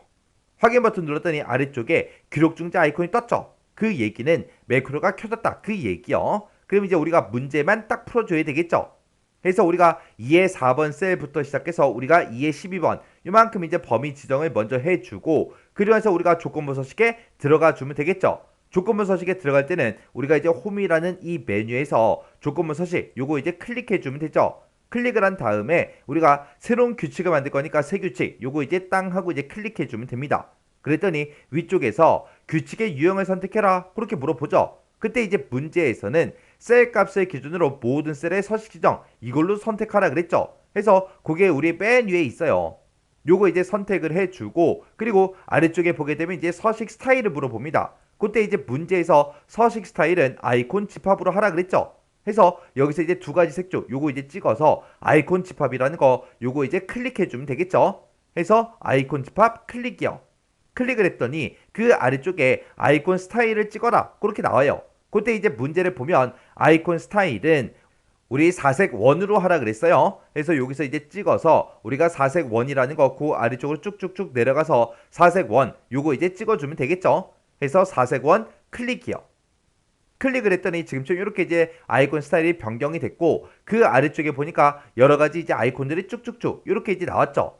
확인 버튼 눌렀더니 아래쪽에 기록 중지 아이콘이 떴죠. 그 얘기는 매크로가 켜졌다. 그 얘기요. 그럼 이제 우리가 문제만 딱 풀어줘야 되겠죠. 그래서 우리가 2의 4번 셀부터 시작해서 우리가 2의 12번 이만큼 이제 범위 지정을 먼저 해주고 그러면서 우리가 조건부 서식에 들어가 주면 되겠죠. 조건부 서식에 들어갈 때는 우리가 이제 홈이라는 이 메뉴에서 조건부 서식 요거 이제 클릭해 주면 되죠. 클릭을 한 다음에 우리가 새로운 규칙을 만들 거니까 새 규칙 요거 이제 땅 하고 이제 클릭해 주면 됩니다. 그랬더니 위쪽에서 규칙의 유형을 선택해라 그렇게 물어보죠. 그때 이제 문제에서는 셀 값을 기준으로 모든 셀의 서식 지정 이걸로 선택하라 그랬죠. 그래서 그게 우리 맨 위에 있어요. 요거 이제 선택을 해주고 그리고 아래쪽에 보게 되면 이제 서식 스타일을 물어봅니다. 그때 이제 문제에서 서식 스타일은 아이콘 집합으로 하라 그랬죠. 해서 여기서 이제 두 가지 색조 요거 이제 찍어서 아이콘 집합이라는 거 요거 이제 클릭해주면 되겠죠. 해서 아이콘 집합 클릭이요. 클릭을 했더니 그 아래쪽에 아이콘 스타일을 찍어라 그렇게 나와요. 그때 이제 문제를 보면 아이콘 스타일은 우리 4색 원으로 하라 그랬어요. 그래서 여기서 이제 찍어서 우리가 4색 원이라는 거 그 아래쪽으로 쭉쭉쭉 내려가서 4색 원 요거 이제 찍어주면 되겠죠. 해서 4색 원 클릭이요. 클릭을 했더니 지금처럼 이렇게 이제 아이콘 스타일이 변경이 됐고 그 아래쪽에 보니까 여러 가지 이제 아이콘들이 쭉쭉쭉 이렇게 이제 나왔죠.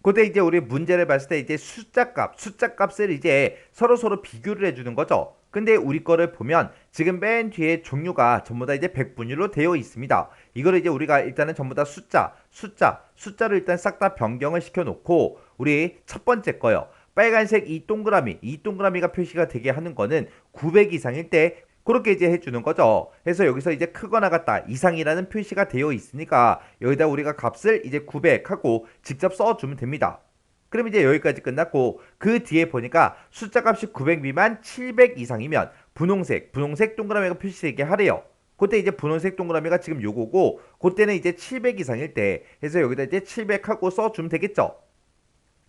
그때 이제 우리 문제를 봤을 때 이제 숫자 값을 이제 서로 비교를 해주는 거죠. 근데 우리 거를 보면 지금 맨 뒤에 종류가 전부 다 이제 백분위로 되어 있습니다. 이거를 이제 우리가 일단은 전부 다 숫자를 일단 싹 다 변경을 시켜놓고 우리 첫 번째 거요. 빨간색 이 동그라미가 표시가 되게 하는 거는 900 이상일 때 그렇게 이제 해주는 거죠. 그래서 여기서 이제 크거나 같다 이상이라는 표시가 되어 있으니까 여기다 우리가 값을 이제 900 하고 직접 써주면 됩니다. 그럼 이제 여기까지 끝났고 그 뒤에 보니까 숫자 값이 900 미만 700 이상이면 분홍색 동그라미가 표시되게 하래요. 그때 이제 분홍색 동그라미가 지금 요거고 그때는 이제 700 이상일 때 해서 여기다 이제 700 하고 써주면 되겠죠.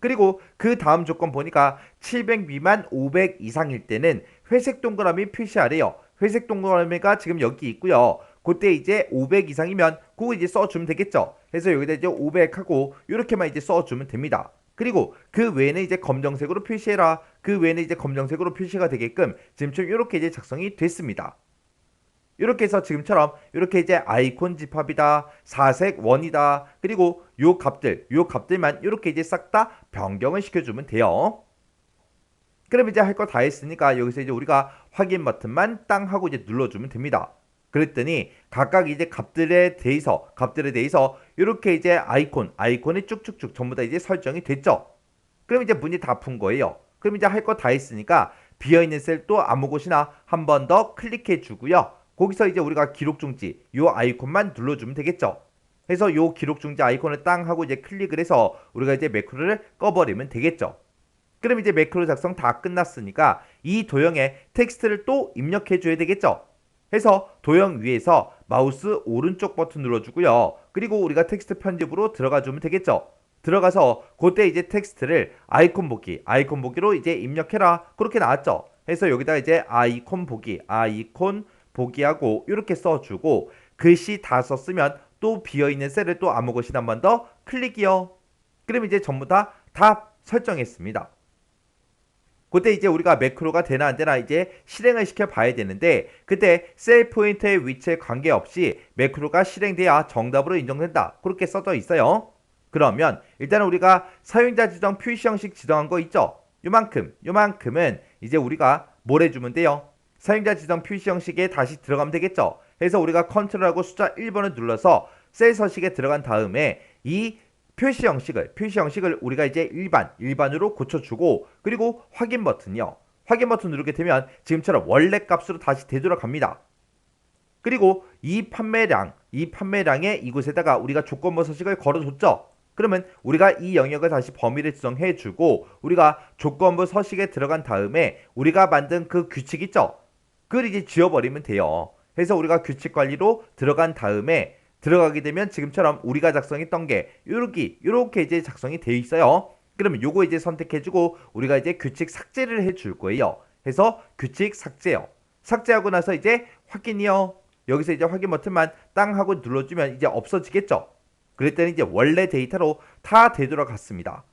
그리고 그 다음 조건 보니까 700 미만 500 이상일 때는 회색 동그라미 표시하래요. 회색 동그라미가 지금 여기 있고요. 그때 이제 500 이상이면 그거 이제 써주면 되겠죠. 그래서 여기다 이제 500 하고 이렇게만 이제 써주면 됩니다. 그리고 그 외에는 이제 검정색으로 표시해라. 그 외에는 이제 검정색으로 표시가 되게끔 지금처럼 이렇게 이제 작성이 됐습니다. 이렇게 해서 지금처럼 이렇게 이제 아이콘 집합이다, 4색 원이다, 그리고 요 값들만 이렇게 이제 싹 다 변경을 시켜주면 돼요. 그럼 이제 할 거 다 했으니까 여기서 이제 우리가 확인 버튼만 땅 하고 이제 눌러주면 됩니다. 그랬더니 각각 이제 값들에 대해서 이렇게 이제 아이콘이 쭉쭉쭉 전부 다 이제 설정이 됐죠. 그럼 이제 문제 다 푼 거예요. 그럼 이제 할 거 다 했으니까 비어있는 셀 또 아무 곳이나 한 번 더 클릭해 주고요. 거기서 이제 우리가 기록 중지 요 아이콘만 눌러주면 되겠죠. 해서 요 기록 중지 아이콘을 땅 하고 이제 클릭을 해서 우리가 이제 매크로를 꺼버리면 되겠죠. 그럼 이제 매크로 작성 다 끝났으니까 이 도형에 텍스트를 또 입력해 줘야 되겠죠. 해서 도형 위에서 마우스 오른쪽 버튼 눌러주고요. 그리고 우리가 텍스트 편집으로 들어가 주면 되겠죠. 들어가서 그때 이제 텍스트를 아이콘 보기로 이제 입력해라. 그렇게 나왔죠. 해서 여기다 이제 아이콘 보기하고 이렇게 써주고 글씨 다 썼으면 또 비어있는 셀을 또 아무 것이나 한 번 더 클릭이요. 그럼 이제 전부 다 설정했습니다. 그때 이제 우리가 매크로가 되나 안 되나 이제 실행을 시켜 봐야 되는데 그때 셀 포인터의 위치에 관계없이 매크로가 실행돼야 정답으로 인정된다. 그렇게 써져 있어요. 그러면 일단은 우리가 사용자 지정 표시 형식 지정한 거 있죠? 요만큼은 이제 우리가 뭘 해주면 돼요? 사용자 지정 표시 형식에 다시 들어가면 되겠죠? 해서 우리가 컨트롤하고 숫자 1번을 눌러서 셀 서식에 들어간 다음에 이 표시 형식을 우리가 이제 일반으로 고쳐주고 그리고 확인 버튼이요. 확인 버튼 누르게 되면 지금처럼 원래 값으로 다시 되돌아갑니다. 그리고 이 판매량의 이곳에다가 우리가 조건부 서식을 걸어줬죠. 그러면 우리가 이 영역을 다시 범위를 지정해주고 우리가 조건부 서식에 들어간 다음에 우리가 만든 그 규칙 있죠. 그걸 이제 지워버리면 돼요. 그래서 우리가 규칙 관리로 들어간 다음에 들어가게 되면 지금처럼 우리가 작성했던 게 요렇게 이제 작성이 되어 있어요. 그러면 요거 이제 선택해주고 우리가 이제 규칙 삭제를 해줄 거예요. 해서 규칙 삭제요. 삭제하고 나서 이제 확인이요. 여기서 이제 확인 버튼만 땅 하고 눌러주면 이제 없어지겠죠. 그랬더니 이제 원래 데이터로 다 되돌아갔습니다.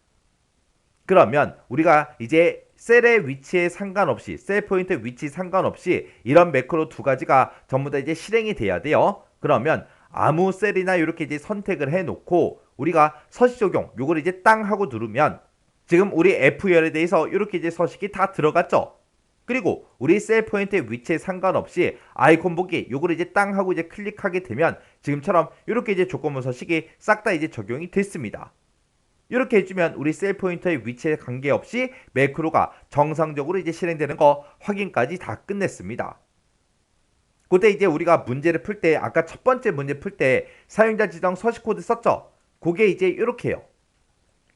그러면 우리가 이제 셀의 위치에 상관없이 셀 포인트 위치 상관없이 이런 매크로 두 가지가 전부 다 이제 실행이 돼야 돼요. 그러면 아무 셀이나 이렇게 이제 선택을 해놓고 우리가 서식 적용 요걸 이제 땅 하고 누르면 지금 우리 F 열에 대해서 이렇게 이제 서식이 다 들어갔죠. 그리고 우리 셀 포인트의 위치에 상관없이 아이콘 보기 요걸 이제 땅 하고 이제 클릭하게 되면 지금처럼 이렇게 이제 조건부 서식이 싹 다 이제 적용이 됐습니다. 이렇게 해주면 우리 셀 포인터의 위치에 관계없이 매크로가 정상적으로 이제 실행되는 거 확인까지 다 끝냈습니다. 그때 이제 우리가 문제를 풀 때 아까 첫 번째 문제 풀 때 사용자 지정 서식 코드 썼죠. 그게 이제 이렇게요.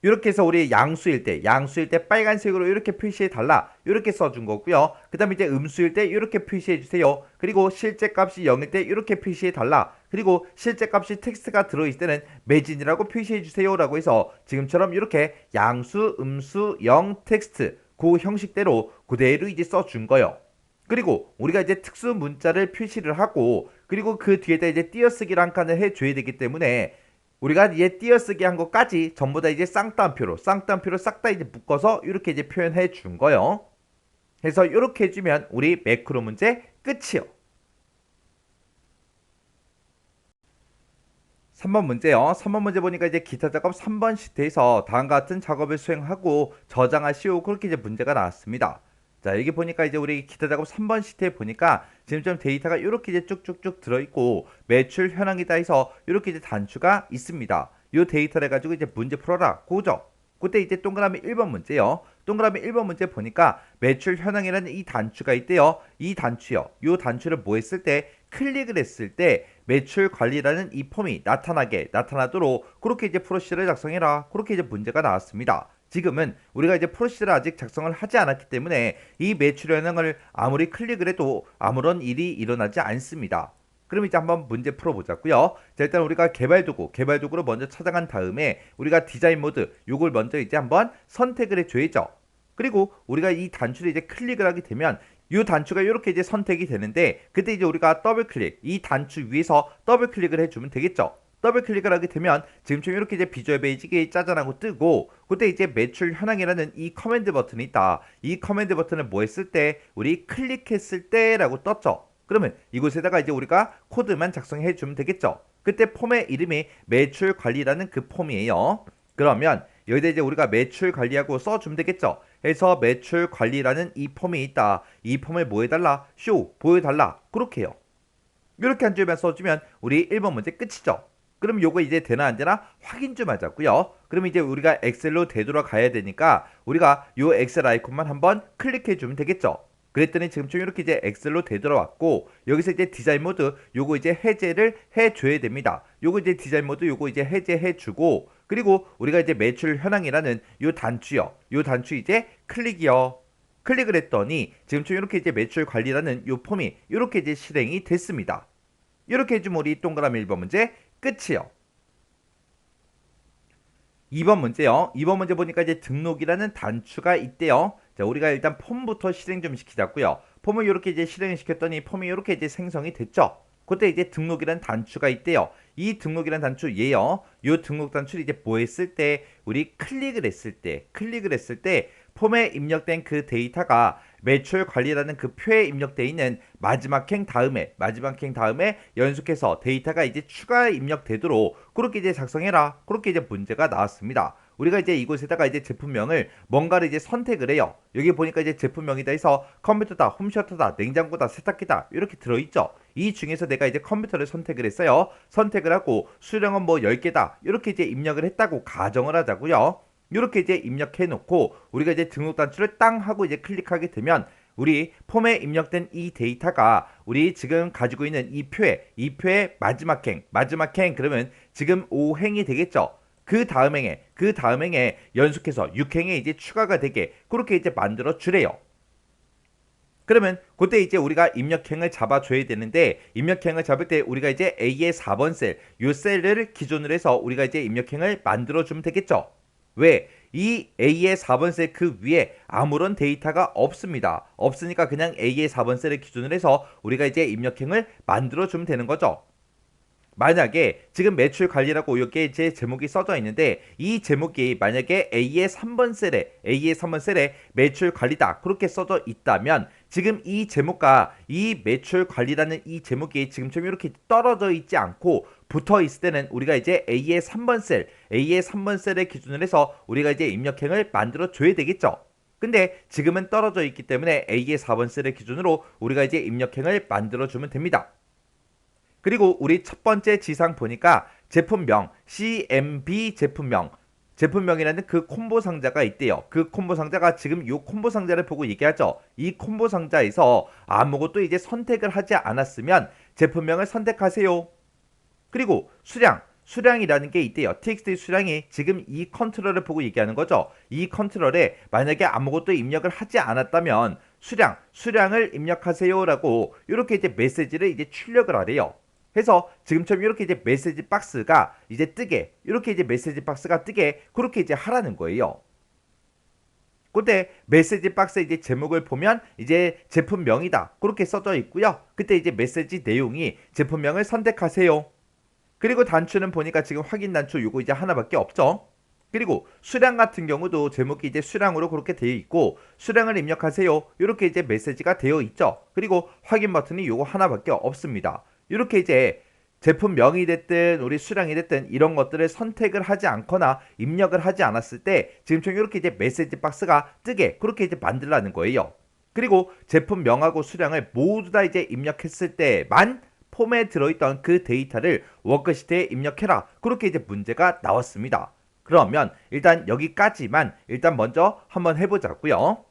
이렇게 해서 우리 양수일 때 빨간색으로 이렇게 표시해 달라 이렇게 써준 거고요. 그 다음에 이제 음수일 때 이렇게 표시해 주세요. 그리고 실제 값이 0일 때 이렇게 표시해 달라. 그리고 실제 값이 텍스트가 들어있을 때는 매진이라고 표시해 주세요 라고 해서 지금처럼 이렇게 양수, 음수, 0, 텍스트 그 형식대로 그대로 이제 써준 거예요. 그리고 우리가 이제 특수 문자를 표시를 하고 그리고 그 뒤에다 이제 띄어쓰기를 한 칸을 해줘야 되기 때문에 우리가 이제 띄어쓰기 한 것까지 전부 다 이제 쌍따옴표로 싹 다 이제 묶어서 이렇게 이제 표현해 준 거예요. 그래서 이렇게 해주면 우리 매크로 문제 끝이요. 3번 문제요. 3번 문제 보니까 이제 기타 작업 3번 시트에서 다음과 같은 작업을 수행하고 저장하시오. 그렇게 이제 문제가 나왔습니다. 자, 여기 보니까 이제 우리 기타 작업 3번 시트에 보니까 지금 좀 데이터가 이렇게 이제 쭉쭉쭉 들어있고 매출 현황이다 해서 이렇게 이제 단추가 있습니다. 이 데이터를 가지고 이제 문제 풀어라. 그거죠? 그때 이제 동그라미 1번 문제요. 동그라미 1번 문제 보니까 매출 현황이라는 이 단추가 있대요. 이 단추요. 이 단추를 뭐 했을 때 클릭을 했을 때 매출 관리라는 이 폼이 나타나도록 그렇게 이제 프로시저를 작성해라. 그렇게 이제 문제가 나왔습니다. 지금은 우리가 이제 프로시저를 아직 작성을 하지 않았기 때문에 이 매출 현황을 아무리 클릭을 해도 아무런 일이 일어나지 않습니다. 그럼 이제 한번 문제 풀어보자고요. 자, 일단 우리가 개발도구를 먼저 찾아간 다음에 우리가 디자인 모드 요걸 먼저 이제 한번 선택을 해줘야죠. 그리고 우리가 이 단추를 이제 클릭을 하게 되면 이 단추가 이렇게 이제 선택이 되는데 그때 이제 우리가 더블 클릭 이 단추 위에서 더블 클릭을 해주면 되겠죠. 더블 클릭을 하게 되면 지금처럼 이렇게 이제 비주얼 베이직이 짜잔하고 뜨고 그때 이제 매출 현황이라는 이 커맨드 버튼이 있다. 이 커맨드 버튼을 뭐 했을 때 우리 클릭했을 때라고 떴죠. 그러면 이곳에다가 이제 우리가 코드만 작성해 주면 되겠죠. 그때 폼의 이름이 매출 관리라는 그 폼이에요. 그러면 여기다 이제 우리가 매출 관리하고 써주면 되겠죠. 해서 매출 관리라는 이 폼이 있다. 이 폼을 뭐 해달라? 보여달라. 그렇게 해요. 이렇게 한 줄만 써주면 우리 1번 문제 끝이죠. 그럼 요거 이제 되나 안 되나 확인 좀 하자고요. 그럼 이제 우리가 엑셀로 되돌아가야 되니까 우리가 요 엑셀 아이콘만 한번 클릭해 주면 되겠죠. 그랬더니 지금 좀 이렇게 이제 엑셀로 되돌아왔고, 여기서 이제 디자인 모드 요거 이제 해제를 해줘야 됩니다. 요거 이제 디자인 모드 요거 이제 해제해주고, 그리고 우리가 이제 매출 현황이라는 요 단추요, 요 단추 이제 클릭이요. 클릭을 했더니 지금 좀 이렇게 이제 매출 관리라는 요 폼이 이렇게 이제 실행이 됐습니다. 이렇게 해주면 우리 동그라미 1번 문제 끝이요. 2번 문제요. 2번 문제 보니까 이제 등록이라는 단추가 있대요. 자, 우리가 일단 폼부터 실행 좀 시키자고요. 폼을 이렇게 이제 실행을 시켰더니 폼이 이렇게 이제 생성이 됐죠. 그때 이제 등록이라는 단추가 있대요. 이 등록이라는 단추 얘요. 요 등록 단추를 이제 뭐 했을 때, 우리 클릭을 했을 때 폼에 입력된 그 데이터가 매출 관리라는 그 표에 입력되어 있는 마지막 행 다음에 연속해서 데이터가 이제 추가 입력되도록 그렇게 이제 작성해라. 그렇게 이제 문제가 나왔습니다. 우리가 이제 이곳에다가 이제 제품명을 뭔가를 이제 선택을 해요. 여기 보니까 이제 제품명이다 해서 컴퓨터다, 홈시어터다, 냉장고다, 세탁기다 이렇게 들어있죠. 이 중에서 내가 이제 컴퓨터를 선택을 했어요. 선택을 하고 수량은 뭐 10개다 이렇게 이제 입력을 했다고 가정을 하자고요. 이렇게 이제 입력해 놓고 우리가 이제 등록 단추를 땅 하고 이제 클릭하게 되면 우리 폼에 입력된 이 데이터가 우리 지금 가지고 있는 이 표의 마지막 행 그러면 지금 5행이 되겠죠. 그 다음 행에 연속해서 6행에 이제 추가가 되게 그렇게 이제 만들어 주래요. 그러면 그때 이제 우리가 입력행을 잡아줘야 되는데, 입력행을 잡을 때 우리가 이제 A의 4번 셀, 요 셀을 기준으로 해서 우리가 이제 입력행을 만들어주면 되겠죠. 왜? 이 A의 4번 셀 그 위에 아무런 데이터가 없습니다. 없으니까 그냥 A의 4번 셀을 기준으로 해서 우리가 이제 입력행을 만들어주면 되는 거죠. 만약에 지금 매출 관리라고 여기에 제 제목이 써져 있는데, 이 제목이 만약에 A의 3번 셀에 매출 관리다 그렇게 써져 있다면, 지금 이 제목과 이 매출 관리라는 이 제목이 지금 좀 이렇게 떨어져 있지 않고 붙어 있을 때는 우리가 이제 A의 3번 셀을 기준으로 해서 우리가 이제 입력행을 만들어 줘야 되겠죠. 근데 지금은 떨어져 있기 때문에 A의 4번 셀을 기준으로 우리가 이제 입력행을 만들어 주면 됩니다. 그리고 우리 첫 번째 지상 보니까 제품명 CMB 제품명이라는 그 콤보 상자가 있대요. 그 콤보 상자가 지금 이 콤보 상자를 보고 얘기하죠. 이 콤보 상자에서 아무것도 이제 선택을 하지 않았으면 제품명을 선택하세요. 그리고 수량이라는 게 있대요. txt 수량이 지금 이 컨트롤을 보고 얘기하는 거죠. 이 컨트롤에 만약에 아무것도 입력을 하지 않았다면 수량을 입력하세요라고 이렇게 이제 메시지를 이제 출력을 하래요. 해서 지금처럼 이렇게 이제 메시지 박스가 이제 뜨게, 이렇게 이제 메시지 박스가 뜨게 그렇게 이제 하라는 거예요. 그때 메시지 박스의 이제 제목을 보면 이제 제품명이다 그렇게 써져 있고요. 그때 이제 메시지 내용이 제품명을 선택하세요. 그리고 단추는 보니까 지금 확인 단추 요거 이제 하나밖에 없죠. 그리고 수량 같은 경우도 제목이 이제 수량으로 그렇게 되어 있고, 수량을 입력하세요 이렇게 이제 메시지가 되어 있죠. 그리고 확인 버튼이 요거 하나밖에 없습니다. 이렇게 이제 제품명이 됐든 우리 수량이 됐든 이런 것들을 선택을 하지 않거나 입력을 하지 않았을 때 지금처럼 이렇게 이제 메시지 박스가 뜨게 그렇게 이제 만들라는 거예요. 그리고 제품명하고 수량을 모두 다 이제 입력했을 때만 폼에 들어있던 그 데이터를 워크시트에 입력해라 그렇게 이제 문제가 나왔습니다. 그러면 일단 여기까지만 일단 먼저 한번 해보자고요.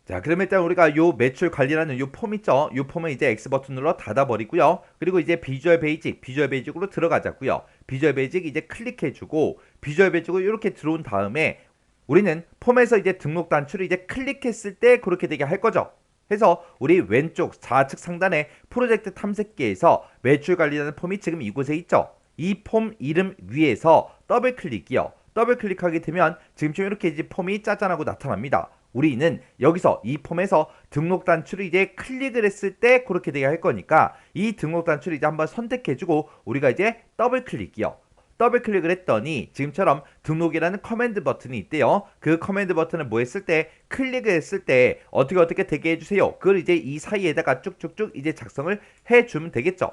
자, 그러면 일단 우리가 요 매출 관리라는 요 폼 있죠? 요 폼은 이제 X 버튼으로 닫아버리고요. 그리고 이제 비주얼 베이직으로 들어가자고요. 비주얼 베이직 이제 클릭해주고, 비주얼 베이직으로 이렇게 들어온 다음에 우리는 폼에서 이제 등록 단추를 이제 클릭했을 때 그렇게 되게 할 거죠. 해서 우리 왼쪽 좌측 상단에 프로젝트 탐색기에서 매출 관리라는 폼이 지금 이곳에 있죠. 이 폼 이름 위에서 더블 클릭이요. 더블 클릭하게 되면 지금처럼 이렇게 이제 폼이 짜잔하고 나타납니다. 우리는 여기서 이 폼에서 등록 단추를 이제 클릭을 했을 때 그렇게 되게 할 거니까 이 등록 단추를 이제 한번 선택해주고 우리가 이제 더블 클릭이요. 더블 클릭을 했더니 지금처럼 등록이라는 커맨드 버튼이 있대요. 그 커맨드 버튼을 뭐 했을 때, 클릭을 했을 때 어떻게 되게 해주세요. 그걸 이제 이 사이에다가 쭉쭉쭉 이제 작성을 해주면 되겠죠.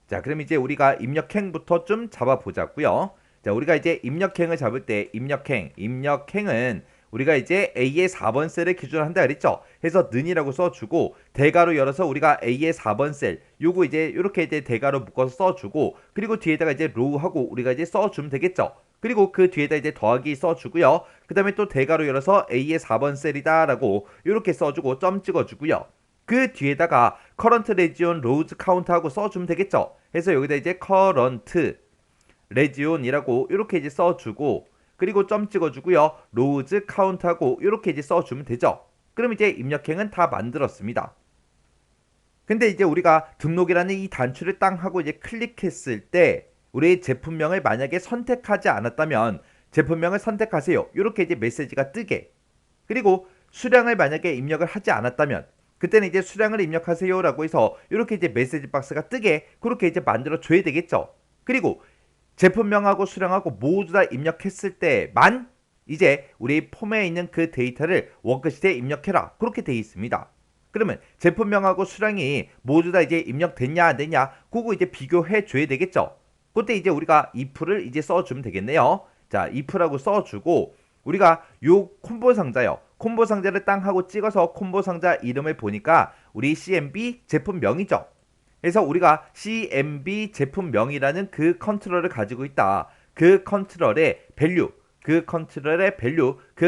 자, 그럼 이제 우리가 입력행부터 좀 잡아보자고요. 자, 우리가 이제 입력행을 잡을 때 입력행은 우리가 이제 A의 4번 셀을 기준으로 한다 그랬죠. 해서 는이라고 써주고 대괄호 열어서 우리가 A의 4번 셀 요거 이제 이렇게 이제 대괄호 묶어서 써주고, 그리고 뒤에다가 이제 로우하고 우리가 이제 써주면 되겠죠. 그리고 그 뒤에다 이제 더하기 써주고요. 그 다음에 또 대괄호 열어서 A의 4번 셀이다 라고 이렇게 써주고 점 찍어주고요. 그 뒤에다가 current region rows count 하고 써주면 되겠죠. 그래서 여기다 이제 current region이라고 이렇게 이제 써주고 그리고 점 찍어주고요. rows count 하고 이렇게 이제 써주면 되죠. 그럼 이제 입력행은 다 만들었습니다. 근데 이제 우리가 등록이라는 이 단추를 땅 하고 이제 클릭했을 때 우리의 제품명을 만약에 선택하지 않았다면 제품명을 선택하세요. 이렇게 이제 메시지가 뜨게. 그리고 수량을 만약에 입력을 하지 않았다면 그때는 이제 수량을 입력하세요라고 해서 이렇게 이제 메시지 박스가 뜨게 그렇게 이제 만들어 줘야 되겠죠. 그리고 제품명하고 수량하고 모두 다 입력했을 때만 이제 우리 폼에 있는 그 데이터를 워크시트에 입력해라. 그렇게 되어 있습니다. 그러면 제품명하고 수량이 모두 다 이제 입력됐냐 안 됐냐 그거 이제 비교해 줘야 되겠죠. 그때 이제 우리가 if를 이제 써주면 되겠네요. 자, if라고 써주고 우리가 요 콤보 상자요. 콤보 상자를 땅 하고 찍어서 콤보 상자 이름을 보니까 우리 CMB 제품명이죠. 그래서 우리가 CMB 제품명이라는 그 컨트롤을 가지고 있다. 그 컨트롤의 밸류, 그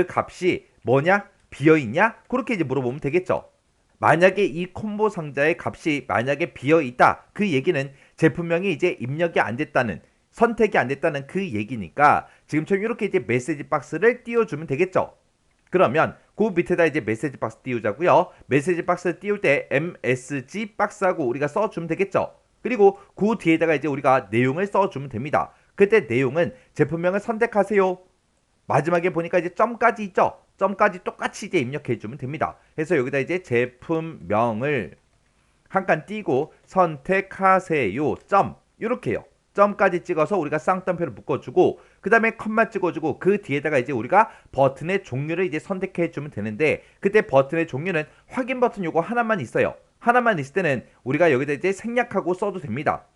값이 뭐냐? 비어있냐? 그렇게 이제 물어보면 되겠죠. 만약에 이 콤보 상자의 값이 만약에 비어있다. 그 얘기는 제품명이 이제 입력이 안 됐다는 선택이 안 됐다는 그 얘기니까 지금처럼 이렇게 이제 메시지 박스를 띄워주면 되겠죠. 그러면 그 밑에다 이제 메시지 박스 띄우자고요. 메시지 박스 띄울 때 MSG 박스하고 우리가 써주면 되겠죠. 그리고 그 뒤에다가 이제 우리가 내용을 써주면 됩니다. 그때 내용은 제품명을 선택하세요. 마지막에 보니까 이제 점까지 있죠. 점까지 똑같이 이제 입력해주면 됩니다. 그래서 여기다 이제 제품명을 한 칸 띄고 선택하세요. 점 이렇게요. 점까지 찍어서 우리가 쌍따옴표를 묶어주고 그 다음에 컷만 찍어주고 그 뒤에다가 이제 우리가 버튼의 종류를 이제 선택해주면 되는데 그때 버튼의 종류는 확인 버튼 요거 하나만 있어요. 하나만 있을 때는 우리가 여기다 이제 생략하고 써도 됩니다.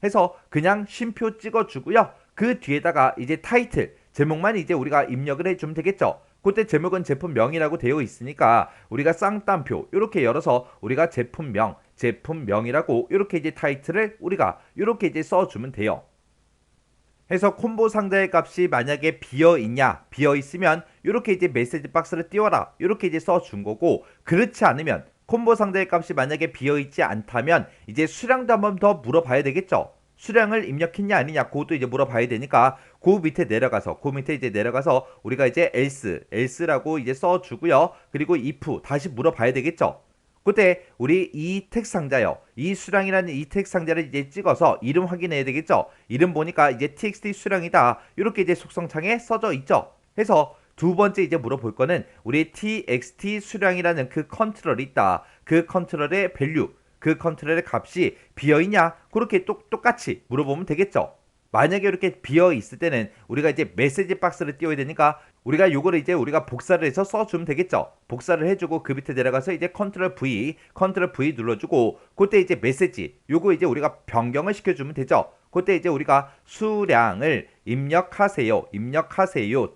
해서 그냥 쉼표 찍어주고요. 그 뒤에다가 이제 타이틀 제목만 이제 우리가 입력을 해주면 되겠죠. 그때 제목은 제품명이라고 되어 있으니까 우리가 쌍따옴표 이렇게 열어서 우리가 제품명이라고 이렇게 이제 타이틀을 우리가 이렇게 이제 써주면 돼요. 해서 콤보 상자의 값이 만약에 비어 있으면 이렇게 이제 메시지 박스를 띄워라 이렇게 이제 써준 거고 그렇지 않으면 콤보 상자의 값이 만약에 비어 있지 않다면 이제 수량도 한번 더 물어봐야 되겠죠. 수량을 입력했냐 아니냐 그것도 이제 물어봐야 되니까 그 밑에 내려가서 우리가 이제 else라고 이제 써주고요. 그리고 if 다시 물어봐야 되겠죠. 그때 우리 이 텍스트 상자요. 이 수량이라는 이 텍스트 상자를 이제 찍어서 이름 확인해야 되겠죠. 이름 보니까 이제 txt 수량이다. 이렇게 이제 속성창에 써져 있죠. 해서 두 번째 이제 물어볼 거는 우리 txt 수량이라는 그 컨트롤이 있다. 그 컨트롤의 밸류 그 컨트롤의 값이 비어있냐? 그렇게 똑같이 물어보면 되겠죠. 만약에 이렇게 비어 있을 때는 우리가 이제 메시지 박스를 띄워야 되니까 우리가 요거를 이제 우리가 복사를 해서 써주면 되겠죠. 복사를 해주고 그 밑에 내려가서 이제 컨트롤 V 눌러주고 그때 이제 메시지 요거 이제 우리가 변경을 시켜주면 되죠. 그때 이제 우리가 수량을 입력하세요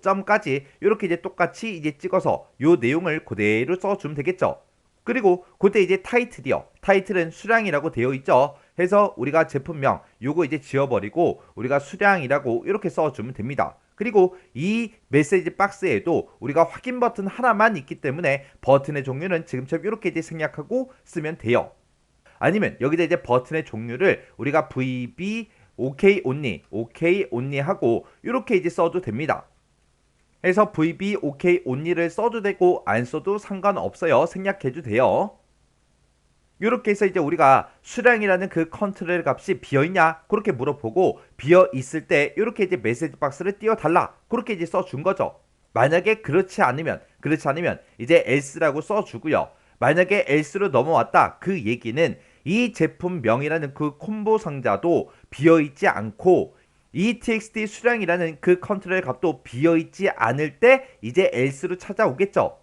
점까지 이렇게 이제 똑같이 이제 찍어서 요 내용을 그대로 써주면 되겠죠. 그리고 그때 이제 타이틀은 수량이라고 되어 있죠. 해서 우리가 제품명 요거 이제 지워버리고 우리가 수량이라고 이렇게 써주면 됩니다. 그리고 이 메시지 박스에도 우리가 확인 버튼 하나만 있기 때문에 버튼의 종류는 지금처럼 이렇게 이제 생략하고 쓰면 돼요. 아니면 여기다 이제 버튼의 종류를 우리가 VB OK only 하고 이렇게 이제 써도 됩니다. 그래서 VB OK only를 써도 되고 안 써도 상관없어요. 생략해도 돼요. 이렇게 해서 이제 우리가 수량이라는 그 컨트롤 값이 비어있냐 그렇게 물어보고 비어있을 때 이렇게 이제 메시지 박스를 띄워달라 그렇게 이제 써준 거죠. 만약에 그렇지 않으면 이제 else라고 써주고요. 만약에 else로 넘어왔다 그 얘기는 이 제품명이라는 그 콤보 상자도 비어있지 않고 이 txt 수량이라는 그 컨트롤 값도 비어있지 않을 때 이제 else로 찾아오겠죠.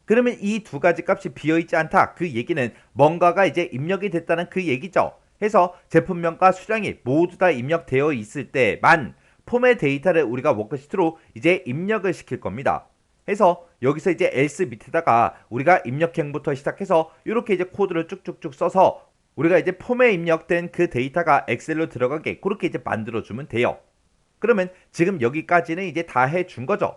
그러면 이 두 가지 값이 비어있지 않다 그 얘기는 뭔가가 이제 입력이 됐다는 그 얘기죠. 해서 제품명과 수량이 모두 다 입력되어 있을 때만 폼의 데이터를 우리가 워크시트로 이제 입력을 시킬 겁니다. 해서 여기서 이제 else 밑에다가 우리가 입력행부터 시작해서 이렇게 이제 코드를 쭉쭉쭉 써서 우리가 이제 폼에 입력된 그 데이터가 엑셀로 들어가게 그렇게 이제 만들어주면 돼요. 그러면 지금 여기까지는 이제 다 해준 거죠.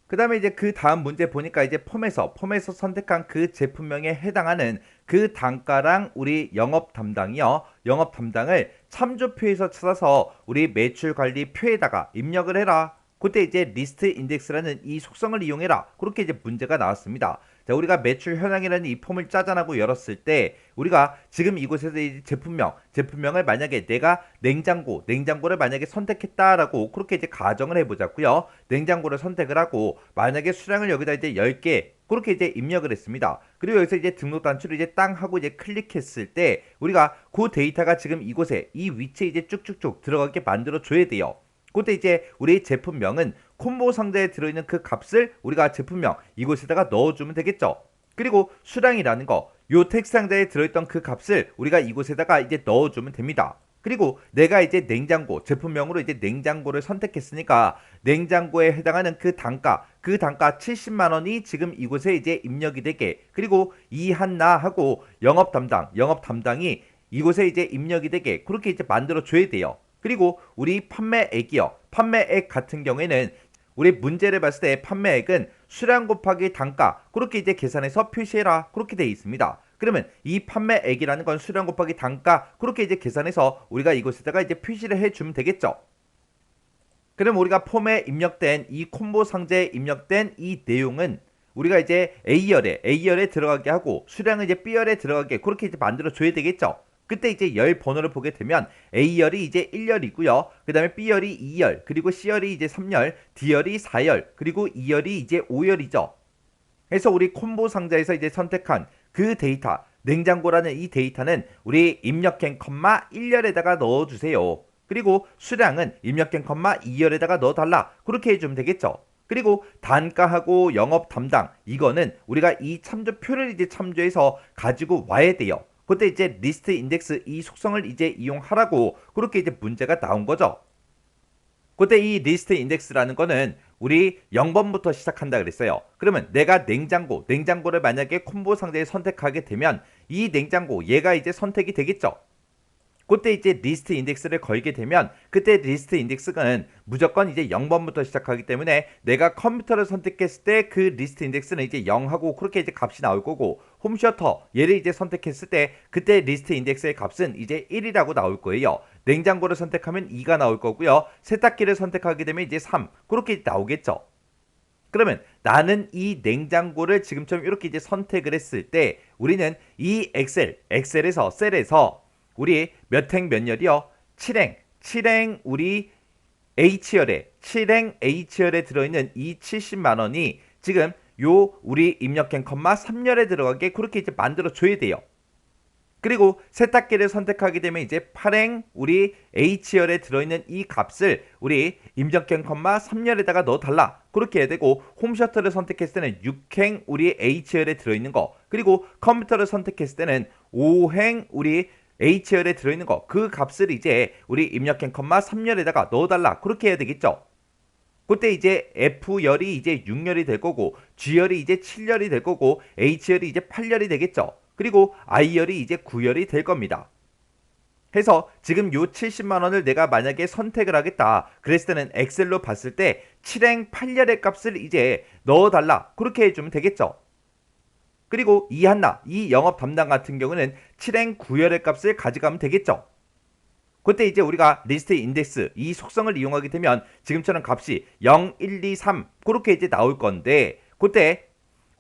그 다음에 이제 그 다음 문제 보니까 이제 폼에서 선택한 그 제품명에 해당하는 그 단가랑 우리 영업 담당이요. 영업 담당을 참조표에서 찾아서 우리 매출 관리 표에다가 입력을 해라. 그때 이제 리스트 인덱스라는 이 속성을 이용해라. 그렇게 이제 문제가 나왔습니다. 자, 우리가 매출 현황이라는 이 폼을 짜잔하고 열었을 때 우리가 지금 이곳에서 이 제품명을 만약에 내가 냉장고를 만약에 선택했다라고 그렇게 이제 가정을 해보자고요. 냉장고를 선택을 하고 만약에 수량을 여기다 이제 10개 그렇게 이제 입력을 했습니다. 그리고 여기서 이제 등록 단추를 이제 땅 하고 이제 클릭했을 때 우리가 그 데이터가 지금 이곳에 이 위치에 이제 쭉쭉쭉 들어가게 만들어 줘야 돼요. 그때 이제 우리 제품명은 콤보 상자에 들어있는 그 값을 우리가 제품명 이곳에다가 넣어주면 되겠죠. 그리고 수량이라는 거, 요 텍스트 상자에 들어있던 그 값을 우리가 이곳에다가 이제 넣어주면 됩니다. 그리고 내가 이제 냉장고 제품명으로 이제 냉장고를 선택했으니까 냉장고에 해당하는 그 단가 70만 원이 지금 이곳에 이제 입력이 되게, 그리고 이한나 하고 영업 담당이 이곳에 이제 입력이 되게 그렇게 이제 만들어 줘야 돼요. 그리고 우리 판매액이요. 판매액 같은 경우에는 우리 문제를 봤을 때 판매액은 수량 곱하기 단가 그렇게 이제 계산해서 표시해라 그렇게 되어 있습니다. 그러면 이 판매액이라는 건 수량 곱하기 단가 그렇게 이제 계산해서 우리가 이곳에다가 이제 표시를 해주면 되겠죠. 그럼 우리가 폼에 입력된 이 콤보 상자에 입력된 이 내용은 우리가 이제 A열에 들어가게 하고 수량은 이제 B열에 들어가게 그렇게 이제 만들어 줘야 되겠죠. 그때 이제 열 번호를 보게 되면 A열이 이제 1열이고요. 그 다음에 B열이 2열, 그리고 C열이 이제 3열, D열이 4열, 그리고 E열이 이제 5열이죠. 그래서 우리 콤보 상자에서 이제 선택한 그 데이터, 냉장고라는 이 데이터는 우리 입력행 컴마 1열에다가 넣어주세요. 그리고 수량은 입력행 컴마 2열에다가 넣어달라. 그렇게 해주면 되겠죠. 그리고 단가하고 영업 담당, 이거는 우리가 이 참조표를 이제 참조해서 가지고 와야 돼요. 그때 이제 리스트 인덱스 이 속성을 이제 이용하라고 그렇게 이제 문제가 나온 거죠. 그때 이 리스트 인덱스라는 거는 우리 0번부터 시작한다 그랬어요. 그러면 내가 냉장고를 만약에 콤보 상자에 선택하게 되면 이 냉장고 얘가 이제 선택이 되겠죠. 그때 이제 리스트 인덱스를 걸게 되면 그때 리스트 인덱스는 무조건 이제 0번부터 시작하기 때문에 내가 컴퓨터를 선택했을 때 그 리스트 인덱스는 이제 0하고 그렇게 이제 값이 나올 거고, 홈셔터 얘를 이제 선택했을 때 그때 리스트 인덱스의 값은 이제 1이라고 나올 거예요. 냉장고를 선택하면 2가 나올 거고요. 세탁기를 선택하게 되면 이제 3 그렇게 나오겠죠. 그러면 나는 이 냉장고를 지금처럼 이렇게 이제 선택을 했을 때 우리는 이 엑셀에서 셀에서 우리 몇행 몇열이요? 7행 우리 H열에 들어있는 이 70만 원이 지금 요 우리 입력행 컴마 3열에 들어가게 그렇게 이제 만들어 줘야 돼요. 그리고 세탁기를 선택하게 되면 이제 8행 우리 H열에 들어있는 이 값을 우리 입력행 컴마 3열에다가 넣어달라 그렇게 해야 되고, 홈셔터를 선택했을 때는 6행 우리 H열에 들어있는 거, 그리고 컴퓨터를 선택했을 때는 5행 우리 H열에 들어있는 거, 그 값을 이제 우리 입력행 컴마 3열에다가 넣어달라 그렇게 해야 되겠죠. 그때 이제 F열이 이제 6열이 될 거고, G열이 이제 7열이 될 거고, H열이 이제 8열이 되겠죠. 그리고 I열이 이제 9열이 될 겁니다. 해서 지금 요 70만 원을 내가 만약에 선택을 하겠다 그랬을 때는 엑셀로 봤을 때 7행 8열의 값을 이제 넣어달라 그렇게 해주면 되겠죠. 그리고 이 영업 담당 같은 경우는 7행 9열의 값을 가져가면 되겠죠. 그때 이제 우리가 리스트 인덱스 이 속성을 이용하게 되면 지금처럼 값이 0, 1, 2, 3 그렇게 이제 나올 건데, 그때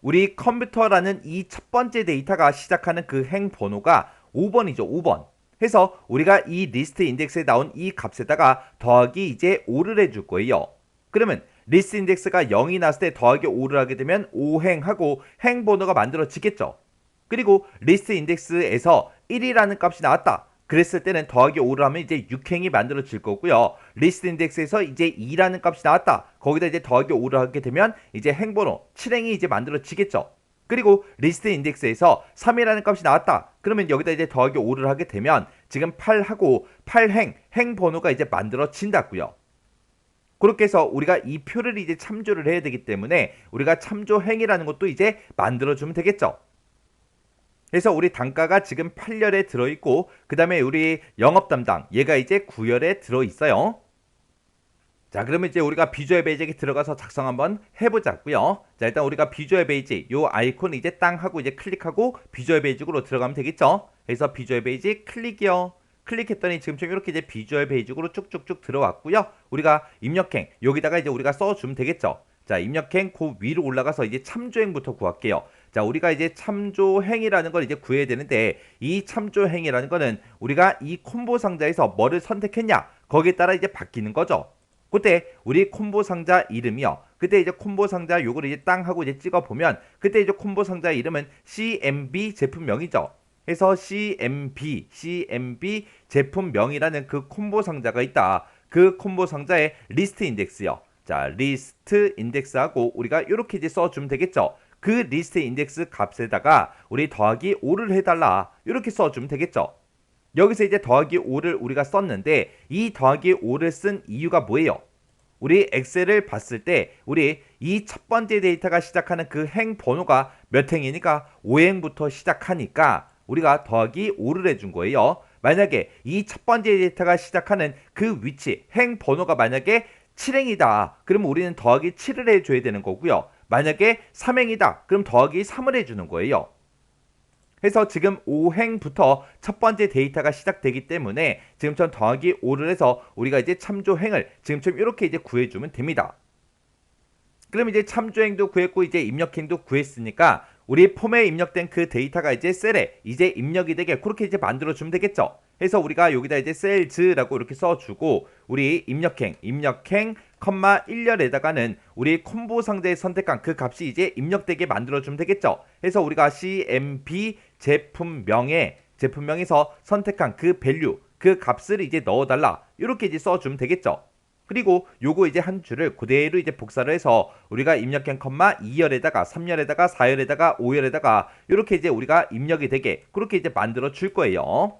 우리 컴퓨터라는 이 첫 번째 데이터가 시작하는 그 행 번호가 5번이죠. 5번. 해서 우리가 이 리스트 인덱스에 나온 이 값에다가 더하기 이제 5를 해줄 거예요. 그러면 리스트 인덱스가 0이 났을 때 더하기 5를 하게 되면 5행하고 행 번호가 만들어지겠죠. 그리고 리스트 인덱스에서 1이라는 값이 나왔다 그랬을 때는 더하기 5를 하면 이제 6행이 만들어질 거고요. 리스트 인덱스에서 이제 2라는 값이 나왔다. 거기다 이제 더하기 5를 하게 되면 이제 행번호 7행이 이제 만들어지겠죠. 그리고 리스트 인덱스에서 3이라는 값이 나왔다. 그러면 여기다 이제 더하기 5를 하게 되면 지금 8하고 8행 번호가 이제 만들어진다고요. 그렇게 해서 우리가 이 표를 이제 참조를 해야 되기 때문에 우리가 참조행이라는 것도 이제 만들어주면 되겠죠. 그래서 우리 단가가 지금 8열에 들어있고 그 다음에 우리 영업 담당 얘가 이제 9열에 들어있어요. 자, 그러면 이제 우리가 비주얼 베이직에 들어가서 작성 한번 해보자고요. 자, 일단 우리가 비주얼 베이직 요 아이콘 이제 땅 하고 이제 클릭하고 비주얼 베이직으로 들어가면 되겠죠. 그래서 비주얼 베이직 클릭이요. 클릭했더니 지금처럼 이렇게 이제 비주얼 베이직으로 쭉쭉쭉 들어왔고요. 우리가 입력행 여기다가 이제 우리가 써주면 되겠죠. 자, 입력행 그 위로 올라가서 이제 참조행부터 구할게요. 자, 우리가 이제 참조행이라는 걸 이제 구해야 되는데 이 참조행이라는 거는 우리가 이 콤보 상자에서 뭐를 선택했냐 거기에 따라 이제 바뀌는 거죠. 그때 우리 콤보 상자 이름이요. 그때 이제 콤보 상자 요거를 이제 땅 하고 이제 찍어 보면 그때 이제 콤보 상자 이름은 CMB 제품명이죠. 그래서 CMB 제품명이라는 그 콤보 상자가 있다. 그 콤보 상자의 리스트 인덱스요. 자, 리스트 인덱스하고 우리가 이렇게 이제 써주면 되겠죠. 그 리스트 인덱스 값에다가 우리 더하기 5를 해달라. 이렇게 써주면 되겠죠. 여기서 이제 더하기 5를 우리가 썼는데 이 더하기 5를 쓴 이유가 뭐예요? 우리 엑셀을 봤을 때 우리 이 첫 번째 데이터가 시작하는 그 행 번호가 몇 행이니까 5행부터 시작하니까 우리가 더하기 5를 해준 거예요. 만약에 이 첫 번째 데이터가 시작하는 그 위치 행 번호가 만약에 7행이다. 그러면 우리는 더하기 7을 해줘야 되는 거고요. 만약에 3행이다. 그럼 더하기 3을 해주는 거예요. 그래서 지금 5행부터 첫 번째 데이터가 시작되기 때문에 지금처럼 더하기 5를 해서 우리가 이제 참조행을 지금처럼 이렇게 이제 구해주면 됩니다. 그럼 이제 참조행도 구했고 이제 입력행도 구했으니까 우리 폼에 입력된 그 데이터가 이제 셀에 이제 입력이 되게 그렇게 이제 만들어주면 되겠죠. 그래서 우리가 여기다 이제 셀즈라고 이렇게 써주고 우리 입력행, 컴마 1열에다가는 우리 콤보 상자에 선택한 그 값이 이제 입력되게 만들어주면 되겠죠. 그래서 우리가 CMB 제품명에서 선택한 그 밸류, 그 값을 이제 넣어달라. 이렇게 이제 써주면 되겠죠. 그리고 요거 이제 한 줄을 그대로 이제 복사를 해서 우리가 입력행 컴마 2열에다가 3열에다가 4열에다가 5열에다가 이렇게 이제 우리가 입력이 되게 그렇게 이제 만들어 줄 거예요.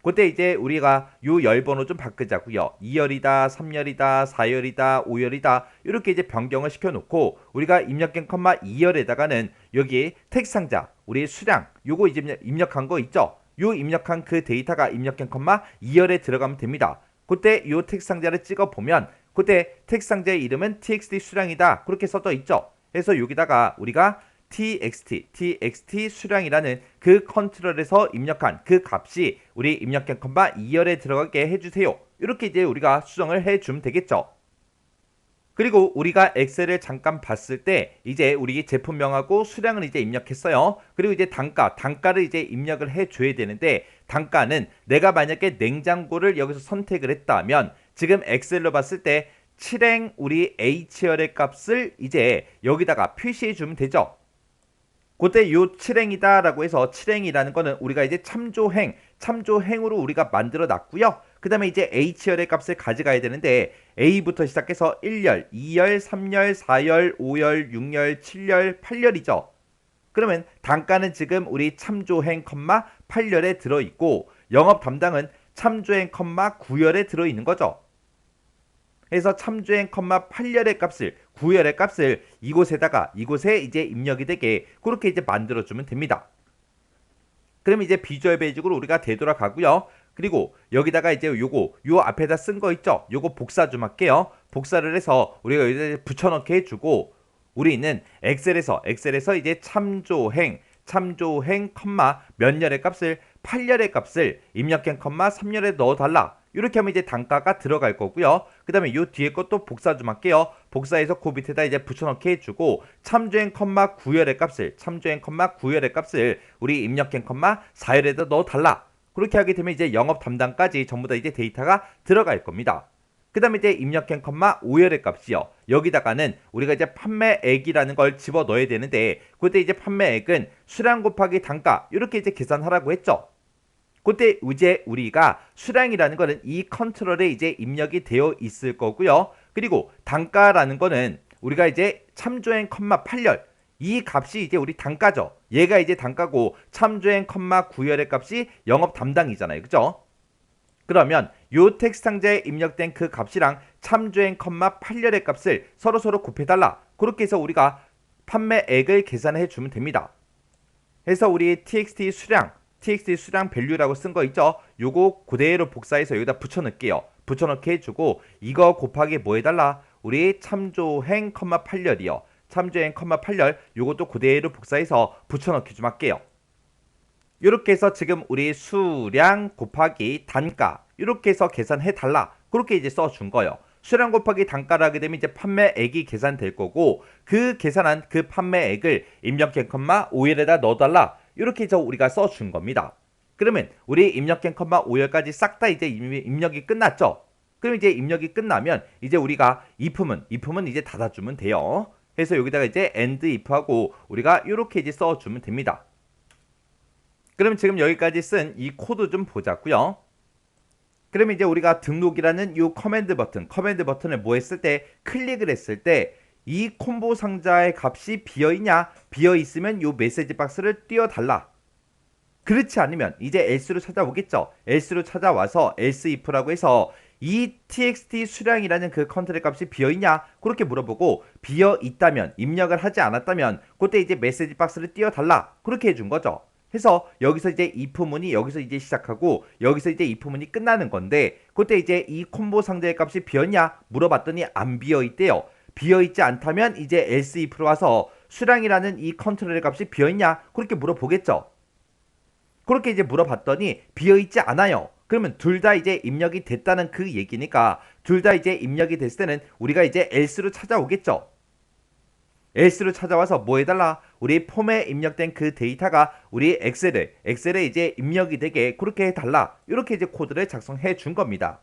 그때 이제 우리가 요 열 번호 좀 바꾸자고요. 2열이다, 3열이다, 4열이다, 5열이다 이렇게 이제 변경을 시켜놓고 우리가 입력행 컴마 2열에다가는 여기 텍스트 상자 우리 수량 요거 이제 입력한 거 있죠. 요 입력한 그 데이터가 입력행 컴마 2열에 들어가면 됩니다. 그때 요 텍스트 상자를 찍어 보면 그때 텍스트 상자의 이름은 txt 수량이다 그렇게 써져 있죠. 그래서 여기다가 우리가 txt 수량이라는 그 컨트롤에서 입력한 그 값이 우리 입력행 컴마 2열에 들어가게 해주세요. 이렇게 이제 우리가 수정을 해주면 되겠죠. 그리고 우리가 엑셀을 잠깐 봤을 때 이제 우리 제품명하고 수량을 이제 입력했어요. 그리고 이제 단가를 이제 입력을 해줘야 되는데 단가는 내가 만약에 냉장고를 여기서 선택을 했다면 지금 엑셀로 봤을 때 7행 우리 H열의 값을 이제 여기다가 표시해 주면 되죠. 그때 요 7행이다 라고 해서 7행이라는 거는 우리가 이제 참조행으로 우리가 만들어 놨고요. 그 다음에 이제 H열의 값을 가져가야 되는데 A부터 시작해서 1열, 2열, 3열, 4열, 5열, 6열, 7열, 8열이죠. 그러면 단가는 지금 우리 참조행, 8열에 들어있고 영업 담당은 참조행, 9열에 들어있는 거죠. 그래서 참조행, 8열의 값을 9열의 값을 이곳에 이제 입력이 되게 그렇게 이제 만들어주면 됩니다. 그럼 이제 비주얼 베이직으로 우리가 되돌아가고요. 그리고 여기다가 이제 요 앞에다 쓴 거 있죠? 요거 복사 좀 할게요. 복사를 해서 우리가 여기다 붙여넣게 해주고 우리는 엑셀에서 이제 참조행, 몇 열의 값을 8열의 값을 입력행, 3열에 넣어달라. 이렇게 하면 이제 단가가 들어갈 거고요. 그 다음에 요 뒤에 것도 복사 좀 할게요. 복사해서 그 밑에다 이제 붙여넣게 해주고 참조행, 9열의 값을 우리 입력행, 4열에다 넣어달라. 그렇게 하게 되면 이제 영업 담당까지 전부 다 이제 데이터가 들어갈 겁니다. 그 다음에 이제 입력행, 5열의 값이요. 여기다가는 우리가 이제 판매액이라는 걸 집어 넣어야 되는데 그때 이제 판매액은 수량 곱하기 단가 이렇게 이제 계산하라고 했죠. 그때 이제 우리가 수량이라는 거는 이 컨트롤에 이제 입력이 되어 있을 거고요. 그리고 단가라는 거는 우리가 이제 참조행, 8열 이 값이 이제 우리 단가죠. 얘가 이제 단가고 참조행, 9열의 값이 영업 담당이잖아요. 그죠? 그러면 요 텍스트 상자에 입력된 그 값이랑 참조행, 8열의 값을 서로 곱해달라. 그렇게 해서 우리가 판매액을 계산해 주면 됩니다. 해서 우리 txt 수량 밸류라고 쓴 거 있죠? 요거 그대로 복사해서 여기다 붙여넣을게요. 붙여넣게 해주고 이거 곱하기 뭐 해달라? 우리 참조행, 8열이요. 참조행, 8열 요것도 그대로 복사해서 붙여넣기 좀 할게요. 이렇게 해서 지금 우리 수량 곱하기 단가 이렇게 해서 계산해 달라. 그렇게 이제 써준 거예요. 수량 곱하기 단가를 하게 되면 이제 판매액이 계산될 거고 그 계산한 그 판매액을 입력행, 5열에다 넣어달라. 이렇게 해서 우리가 써준 겁니다. 그러면 우리 입력행, 5열까지 싹 다 이제 입력이 끝났죠. 그럼 이제 입력이 끝나면 이제 우리가 if은 이제 닫아주면 돼요. 그래서 여기다가 이제 end if하고 우리가 이렇게 이제 써주면 됩니다. 그럼 지금 여기까지 쓴 이 코드 좀 보자고요. 그러면 이제 우리가 등록이라는 이 커맨드 버튼을 뭐 했을 때 클릭을 했을 때 이 콤보 상자의 값이 비어있냐? 비어있으면 이 메시지 박스를 띄워달라. 그렇지 않으면 이제 else로 찾아오겠죠. else로 찾아와서 else if라고 해서 이 txt 수량이라는 그 컨트롤 값이 비어있냐? 그렇게 물어보고 비어있다면 입력을 하지 않았다면 그때 이제 메시지 박스를 띄워달라. 그렇게 해준 거죠. 해서 여기서 이제 if문이 여기서 이제 시작하고 여기서 이제 if문이 끝나는 건데 그때 이제 이 콤보 상자의 값이 비었냐 물어봤더니 안 비어있대요. 비어있지 않다면 이제 else if로 와서 수량이라는 이 컨트롤의 값이 비어있냐 그렇게 물어보겠죠. 그렇게 이제 물어봤더니 비어있지 않아요. 그러면 둘 다 이제 입력이 됐다는 그 얘기니까 둘 다 이제 입력이 됐을 때는 우리가 이제 else로 찾아오겠죠. else로 찾아와서 뭐 해달라? 우리 폼에 입력된 그 데이터가 우리 엑셀에 이제 입력이 되게 그렇게 해달라. 이렇게 이제 코드를 작성해 준 겁니다.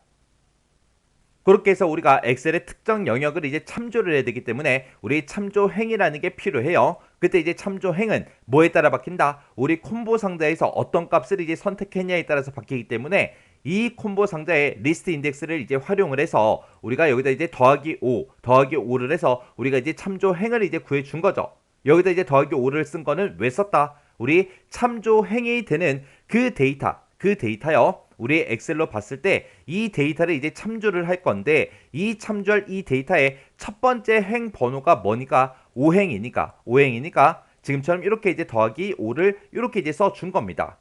그렇게 해서 우리가 엑셀의 특정 영역을 이제 참조를 해야 되기 때문에 우리 참조행이라는 게 필요해요. 그때 이제 참조행은 뭐에 따라 바뀐다? 우리 콤보 상자에서 어떤 값을 이제 선택했냐에 따라서 바뀌기 때문에 이 콤보 상자의 리스트 인덱스를 이제 활용을 해서 우리가 여기다 이제 더하기 5를 해서 우리가 이제 참조행을 이제 구해 준 거죠. 여기다 이제 더하기 5를 쓴 거는 왜 썼다? 우리 참조행이 되는 그 데이터요. 우리 엑셀로 봤을 때 이 데이터를 이제 참조를 할 건데 이 참조할 이 데이터의 첫 번째 행 번호가 뭐니까 5행이니까 지금처럼 이렇게 이제 더하기 5를 이렇게 이제 써준 겁니다.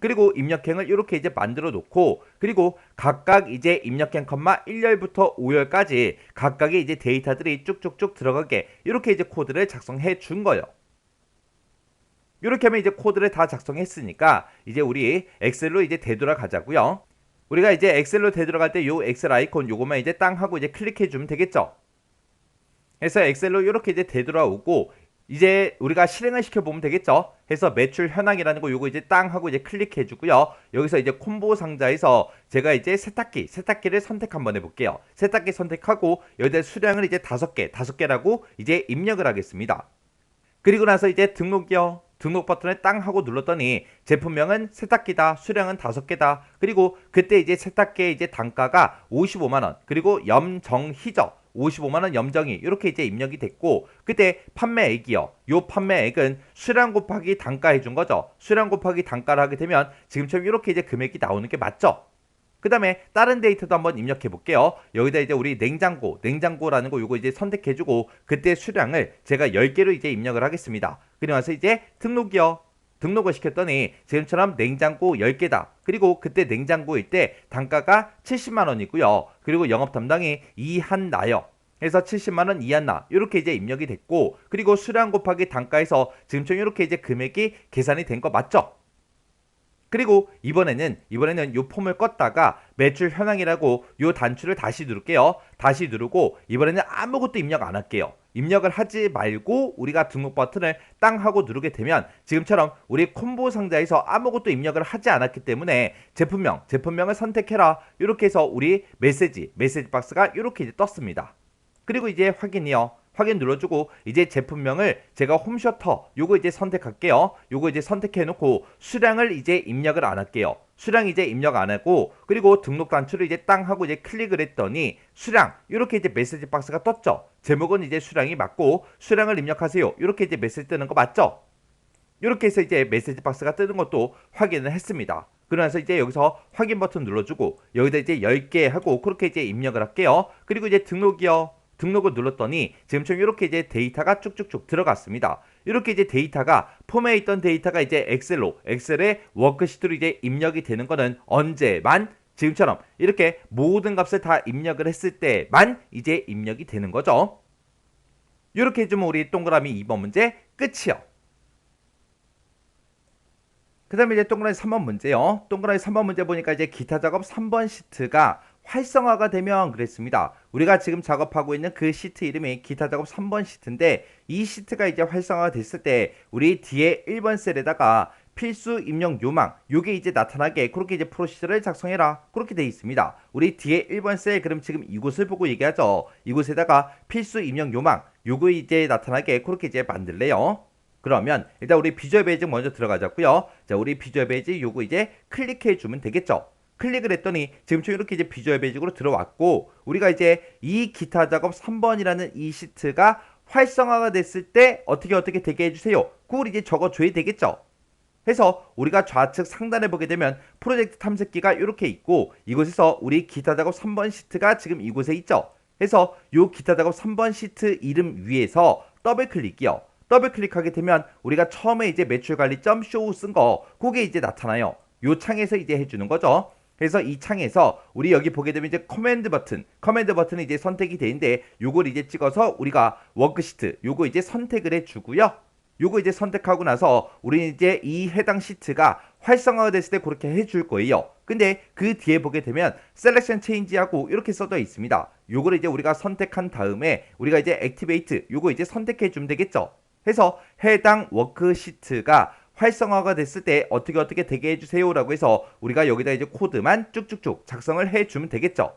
그리고 입력행을 이렇게 이제 만들어 놓고 그리고 각각 이제 입력행, 1열부터 5열까지 각각의 이제 데이터들이 쭉쭉쭉 들어가게 이렇게 이제 코드를 작성해 준 거예요. 이렇게 하면 이제 코드를 다 작성했으니까 이제 우리 엑셀로 이제 되돌아가자고요. 우리가 이제 엑셀로 되돌아갈 때 요 엑셀 아이콘 요거만 이제 땅 하고 이제 클릭해 주면 되겠죠. 그래서 엑셀로 이렇게 이제 되돌아오고 이제 우리가 실행을 시켜보면 되겠죠. 해서 매출 현황이라는 거 요거 이제 땅 하고 이제 클릭해 주고요. 여기서 이제 콤보 상자에서 제가 이제 세탁기를 선택 한번 해볼게요. 세탁기 선택하고 여기다 수량을 이제 5개라고 이제 입력을 하겠습니다. 그리고 나서 이제 등록 버튼을 땅 하고 눌렀더니 제품명은 세탁기다, 수량은 5개다. 그리고 그때 이제 세탁기의 이제 단가가 55만원, 그리고 염정희죠. 55만원 염정희 이렇게 이제 입력이 됐고 그때 판매액이요. 요 판매액은 수량 곱하기 단가 해준 거죠. 수량 곱하기 단가를 하게 되면 지금처럼 이렇게 이제 금액이 나오는 게 맞죠. 그 다음에 다른 데이터도 한번 입력해 볼게요. 여기다 이제 우리 냉장고라는 거 요거 이제 선택해주고 그때 수량을 제가 10개로 이제 입력을 하겠습니다. 그리고 나서 이제 등록을 시켰더니 지금처럼 냉장고 10개다. 그리고 그때 냉장고일 때 단가가 70만원이고요. 그리고 영업 담당이 이한나요. 해서 70만원 이한나 이렇게 이제 입력이 됐고 그리고 수량 곱하기 단가에서 지금처럼 이렇게 이제 금액이 계산이 된 거 맞죠? 그리고 이번에는 요 폼을 껐다가 매출 현황이라고 요 단추를 다시 누를게요. 다시 누르고 이번에는 아무것도 입력 안 할게요. 입력을 하지 말고 우리가 등록 버튼을 땅 하고 누르게 되면 지금처럼 우리 콤보 상자에서 아무것도 입력을 하지 않았기 때문에 제품명을 선택해라. 이렇게 해서 우리 메시지 박스가 이렇게 이제 떴습니다. 그리고 이제 확인 눌러주고 이제 제품명을 제가 홈셔터 요거 이제 선택할게요. 요거 이제 선택해 놓고 수량을 이제 입력을 안 할게요. 수량 이제 입력 안 하고 그리고 등록 단추를 이제 땅 하고 이제 클릭을 했더니 수량 이렇게 이제 메시지 박스가 떴죠. 제목은 이제 수량이 맞고 수량을 입력하세요. 이렇게 이제 메시지 뜨는 거 맞죠? 이렇게 해서 이제 메시지 박스가 뜨는 것도 확인을 했습니다. 그러면서 이제 여기서 확인 버튼 눌러주고 여기다 이제 10개 하고 그렇게 이제 입력을 할게요. 그리고 이제 등록을 눌렀더니 지금처럼 이렇게 이제 데이터가 쭉쭉쭉 들어갔습니다. 이렇게 이제 데이터가 폼에 있던 데이터가 이제 엑셀의 워크시트로 이제 입력이 되는 거는 언제만? 지금처럼 이렇게 모든 값을 다 입력을 했을 때만 이제 입력이 되는 거죠. 이렇게 해주면 우리 동그라미 2번 문제 끝이요. 그 다음에 이제 동그라미 3번 문제요. 동그라미 3번 문제 보니까 이제 기타 작업 3번 시트가 활성화가 되면 그랬습니다. 우리가 지금 작업하고 있는 그 시트 이름이 기타 작업 3번 시트인데 이 시트가 이제 활성화가 됐을 때 우리 뒤에 1번 셀에다가 필수 입력 요망 요게 이제 나타나게 그렇게 이제 프로시저를 작성해라 그렇게 되어 있습니다. 우리 뒤에 1번 셀 그럼 지금 이곳을 보고 얘기하죠. 이곳에다가 필수 입력 요망 요거 이제 나타나게 그렇게 이제 만들래요. 그러면 일단 우리 비주얼 베이직 먼저 들어가자고요. 자, 우리 비주얼 베이직 요거 이제 클릭해 주면 되겠죠. 클릭을 했더니 지금처럼 이렇게 이제 비주얼 베이직으로 들어왔고 우리가 이제 이 기타 작업 3번이라는 이 시트가 활성화가 됐을 때 어떻게 되게 해주세요. 그걸 이제 적어줘야 되겠죠. 해서 우리가 좌측 상단에 보게 되면 프로젝트 탐색기가 이렇게 있고 이곳에서 우리 기타 작업 3번 시트가 지금 이곳에 있죠. 해서 요 기타 작업 3번 시트 이름 위에서 더블 클릭이요. 더블 클릭하게 되면 우리가 처음에 이제 매출 관리점 쇼 쓴 거 그게 이제 나타나요. 요 창에서 이제 해주는 거죠. 그래서 이 창에서 우리 여기 보게 되면 이제 커맨드 버튼은 이제 선택이 되는데 요걸 이제 찍어서 우리가 워크시트 요거 이제 선택을 해주고요. 요거 이제 선택하고 나서 우리는 이제 이 해당 시트가 활성화가 됐을 때 그렇게 해줄 거예요. 근데 그 뒤에 보게 되면 셀렉션 체인지하고 이렇게 써져 있습니다. 요거를 이제 우리가 선택한 다음에 우리가 이제 액티베이트 요거 이제 선택해 주면 되겠죠. 해서 해당 워크시트가 활성화가 됐을 때 어떻게 되게 해주세요 라고 해서 우리가 여기다 이제 코드만 쭉쭉쭉 작성을 해주면 되겠죠.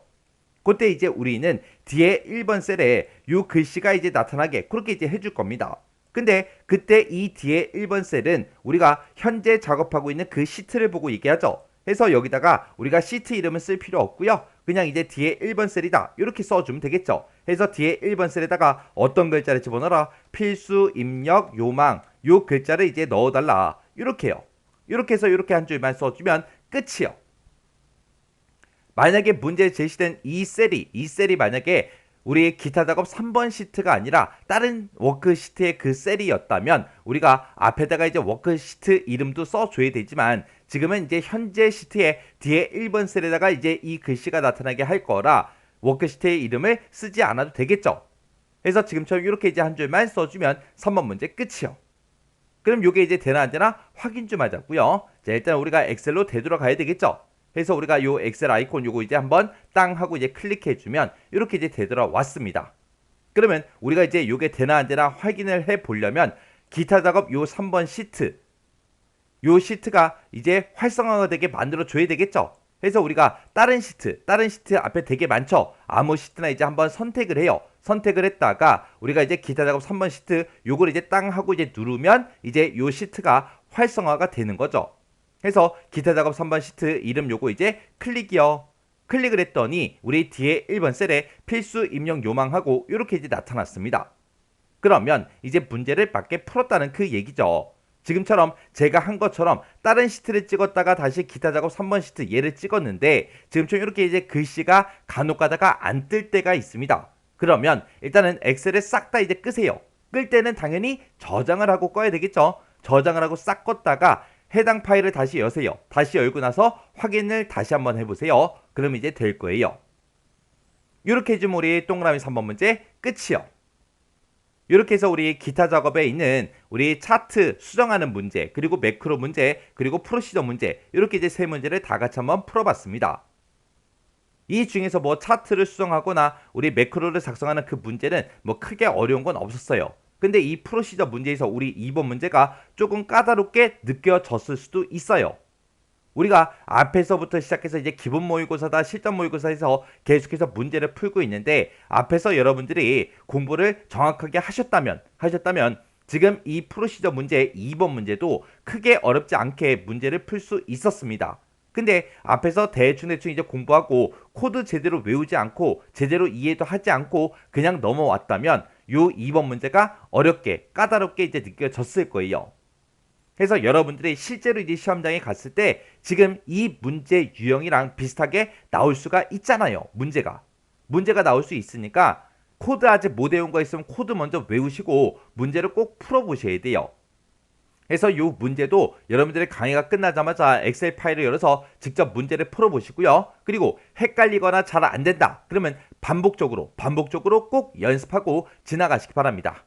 그때 이제 우리는 뒤에 1번 셀에 요 글씨가 이제 나타나게 그렇게 이제 해줄 겁니다. 근데 그때 이 뒤에 1번 셀은 우리가 현재 작업하고 있는 그 시트를 보고 얘기하죠. 해서 여기다가 우리가 시트 이름은 쓸 필요 없고요. 그냥 이제 뒤에 1번 셀이다 이렇게 써주면 되겠죠. 해서 뒤에 1번 셀에다가 어떤 글자를 집어넣어라 필수 입력 요망 요 글자를 이제 넣어달라 이렇게요. 이렇게 해서 이렇게 한 줄만 써주면 끝이요. 만약에 문제 제시된 이 셀이 만약에 우리 기타 작업 3번 시트가 아니라 다른 워크시트의 그 셀이었다면 우리가 앞에다가 이제 워크시트 이름도 써줘야 되지만 지금은 이제 현재 시트의 뒤에 1번 셀에다가 이제 이 글씨가 나타나게 할 거라 워크시트의 이름을 쓰지 않아도 되겠죠. 그래서 지금처럼 이렇게 이제 한 줄만 써주면 3번 문제 끝이요. 그럼 요게 이제 되나 안 되나 확인 좀 하자고요. 자, 일단 우리가 엑셀로 되돌아가야 되겠죠. 그래서 우리가 요 엑셀 아이콘 요거 이제 한번 땅 하고 이제 클릭해 주면 이렇게 이제 되돌아왔습니다. 그러면 우리가 이제 요게 되나 안 되나 확인을 해 보려면 기타 작업 요 3번 시트 요 시트가 이제 활성화가 되게 만들어 줘야 되겠죠. 그래서 우리가 다른 시트 앞에 되게 많죠. 아무 시트나 이제 한번 선택을 해요. 선택을 했다가 우리가 이제 기타 작업 3번 시트 요걸 이제 땅 하고 이제 누르면 이제 요 시트가 활성화가 되는 거죠. 해서 기타 작업 3번 시트 이름 요거 이제 클릭이요. 클릭을 했더니 우리 뒤에 1번 셀에 필수 입력 요망하고 이렇게 이제 나타났습니다. 그러면 이제 문제를 맞게 풀었다는 그 얘기죠. 지금처럼 제가 한 것처럼 다른 시트를 찍었다가 다시 기타 작업 3번 시트 얘를 찍었는데 지금처럼 이렇게 이제 글씨가 간혹 가다가 안 뜰 때가 있습니다. 그러면 일단은 엑셀을 싹 다 이제 끄세요. 끌 때는 당연히 저장을 하고 꺼야 되겠죠. 저장을 하고 싹 껐다가 해당 파일을 다시 여세요. 다시 열고 나서 확인을 다시 한번 해보세요. 그럼 이제 될 거예요. 이렇게 해주면 우리 동그라미 3번 문제 끝이요. 이렇게 해서 우리 기타 작업에 있는 우리 차트 수정하는 문제, 그리고 매크로 문제, 그리고 프로시저 문제 이렇게 이제 세 문제를 다 같이 한번 풀어봤습니다. 이 중에서 뭐 차트를 수정하거나 우리 매크로를 작성하는 그 문제는 뭐 크게 어려운 건 없었어요. 근데 이 프로시저 문제에서 우리 2번 문제가 조금 까다롭게 느껴졌을 수도 있어요. 우리가 앞에서부터 시작해서 이제 기본 모의고사다 실전 모의고사에서 계속해서 문제를 풀고 있는데 앞에서 여러분들이 공부를 정확하게 하셨다면 지금 이 프로시저 문제 2번 문제도 크게 어렵지 않게 문제를 풀 수 있었습니다. 근데 앞에서 대충 이제 공부하고 코드 제대로 외우지 않고 제대로 이해도 하지 않고 그냥 넘어왔다면 요 2번 문제가 어렵게 까다롭게 이제 느껴졌을 거예요. 그래서 여러분들이 실제로 이제 시험장에 갔을 때 지금 이 문제 유형이랑 비슷하게 나올 수가 있잖아요. 문제가 나올 수 있으니까 코드 아직 못 외운 거 있으면 코드 먼저 외우시고 문제를 꼭 풀어보셔야 돼요. 그래서 이 문제도 여러분들의 강의가 끝나자마자 엑셀 파일을 열어서 직접 문제를 풀어보시고요. 그리고 헷갈리거나 잘 안된다 그러면 반복적으로 꼭 연습하고 지나가시기 바랍니다.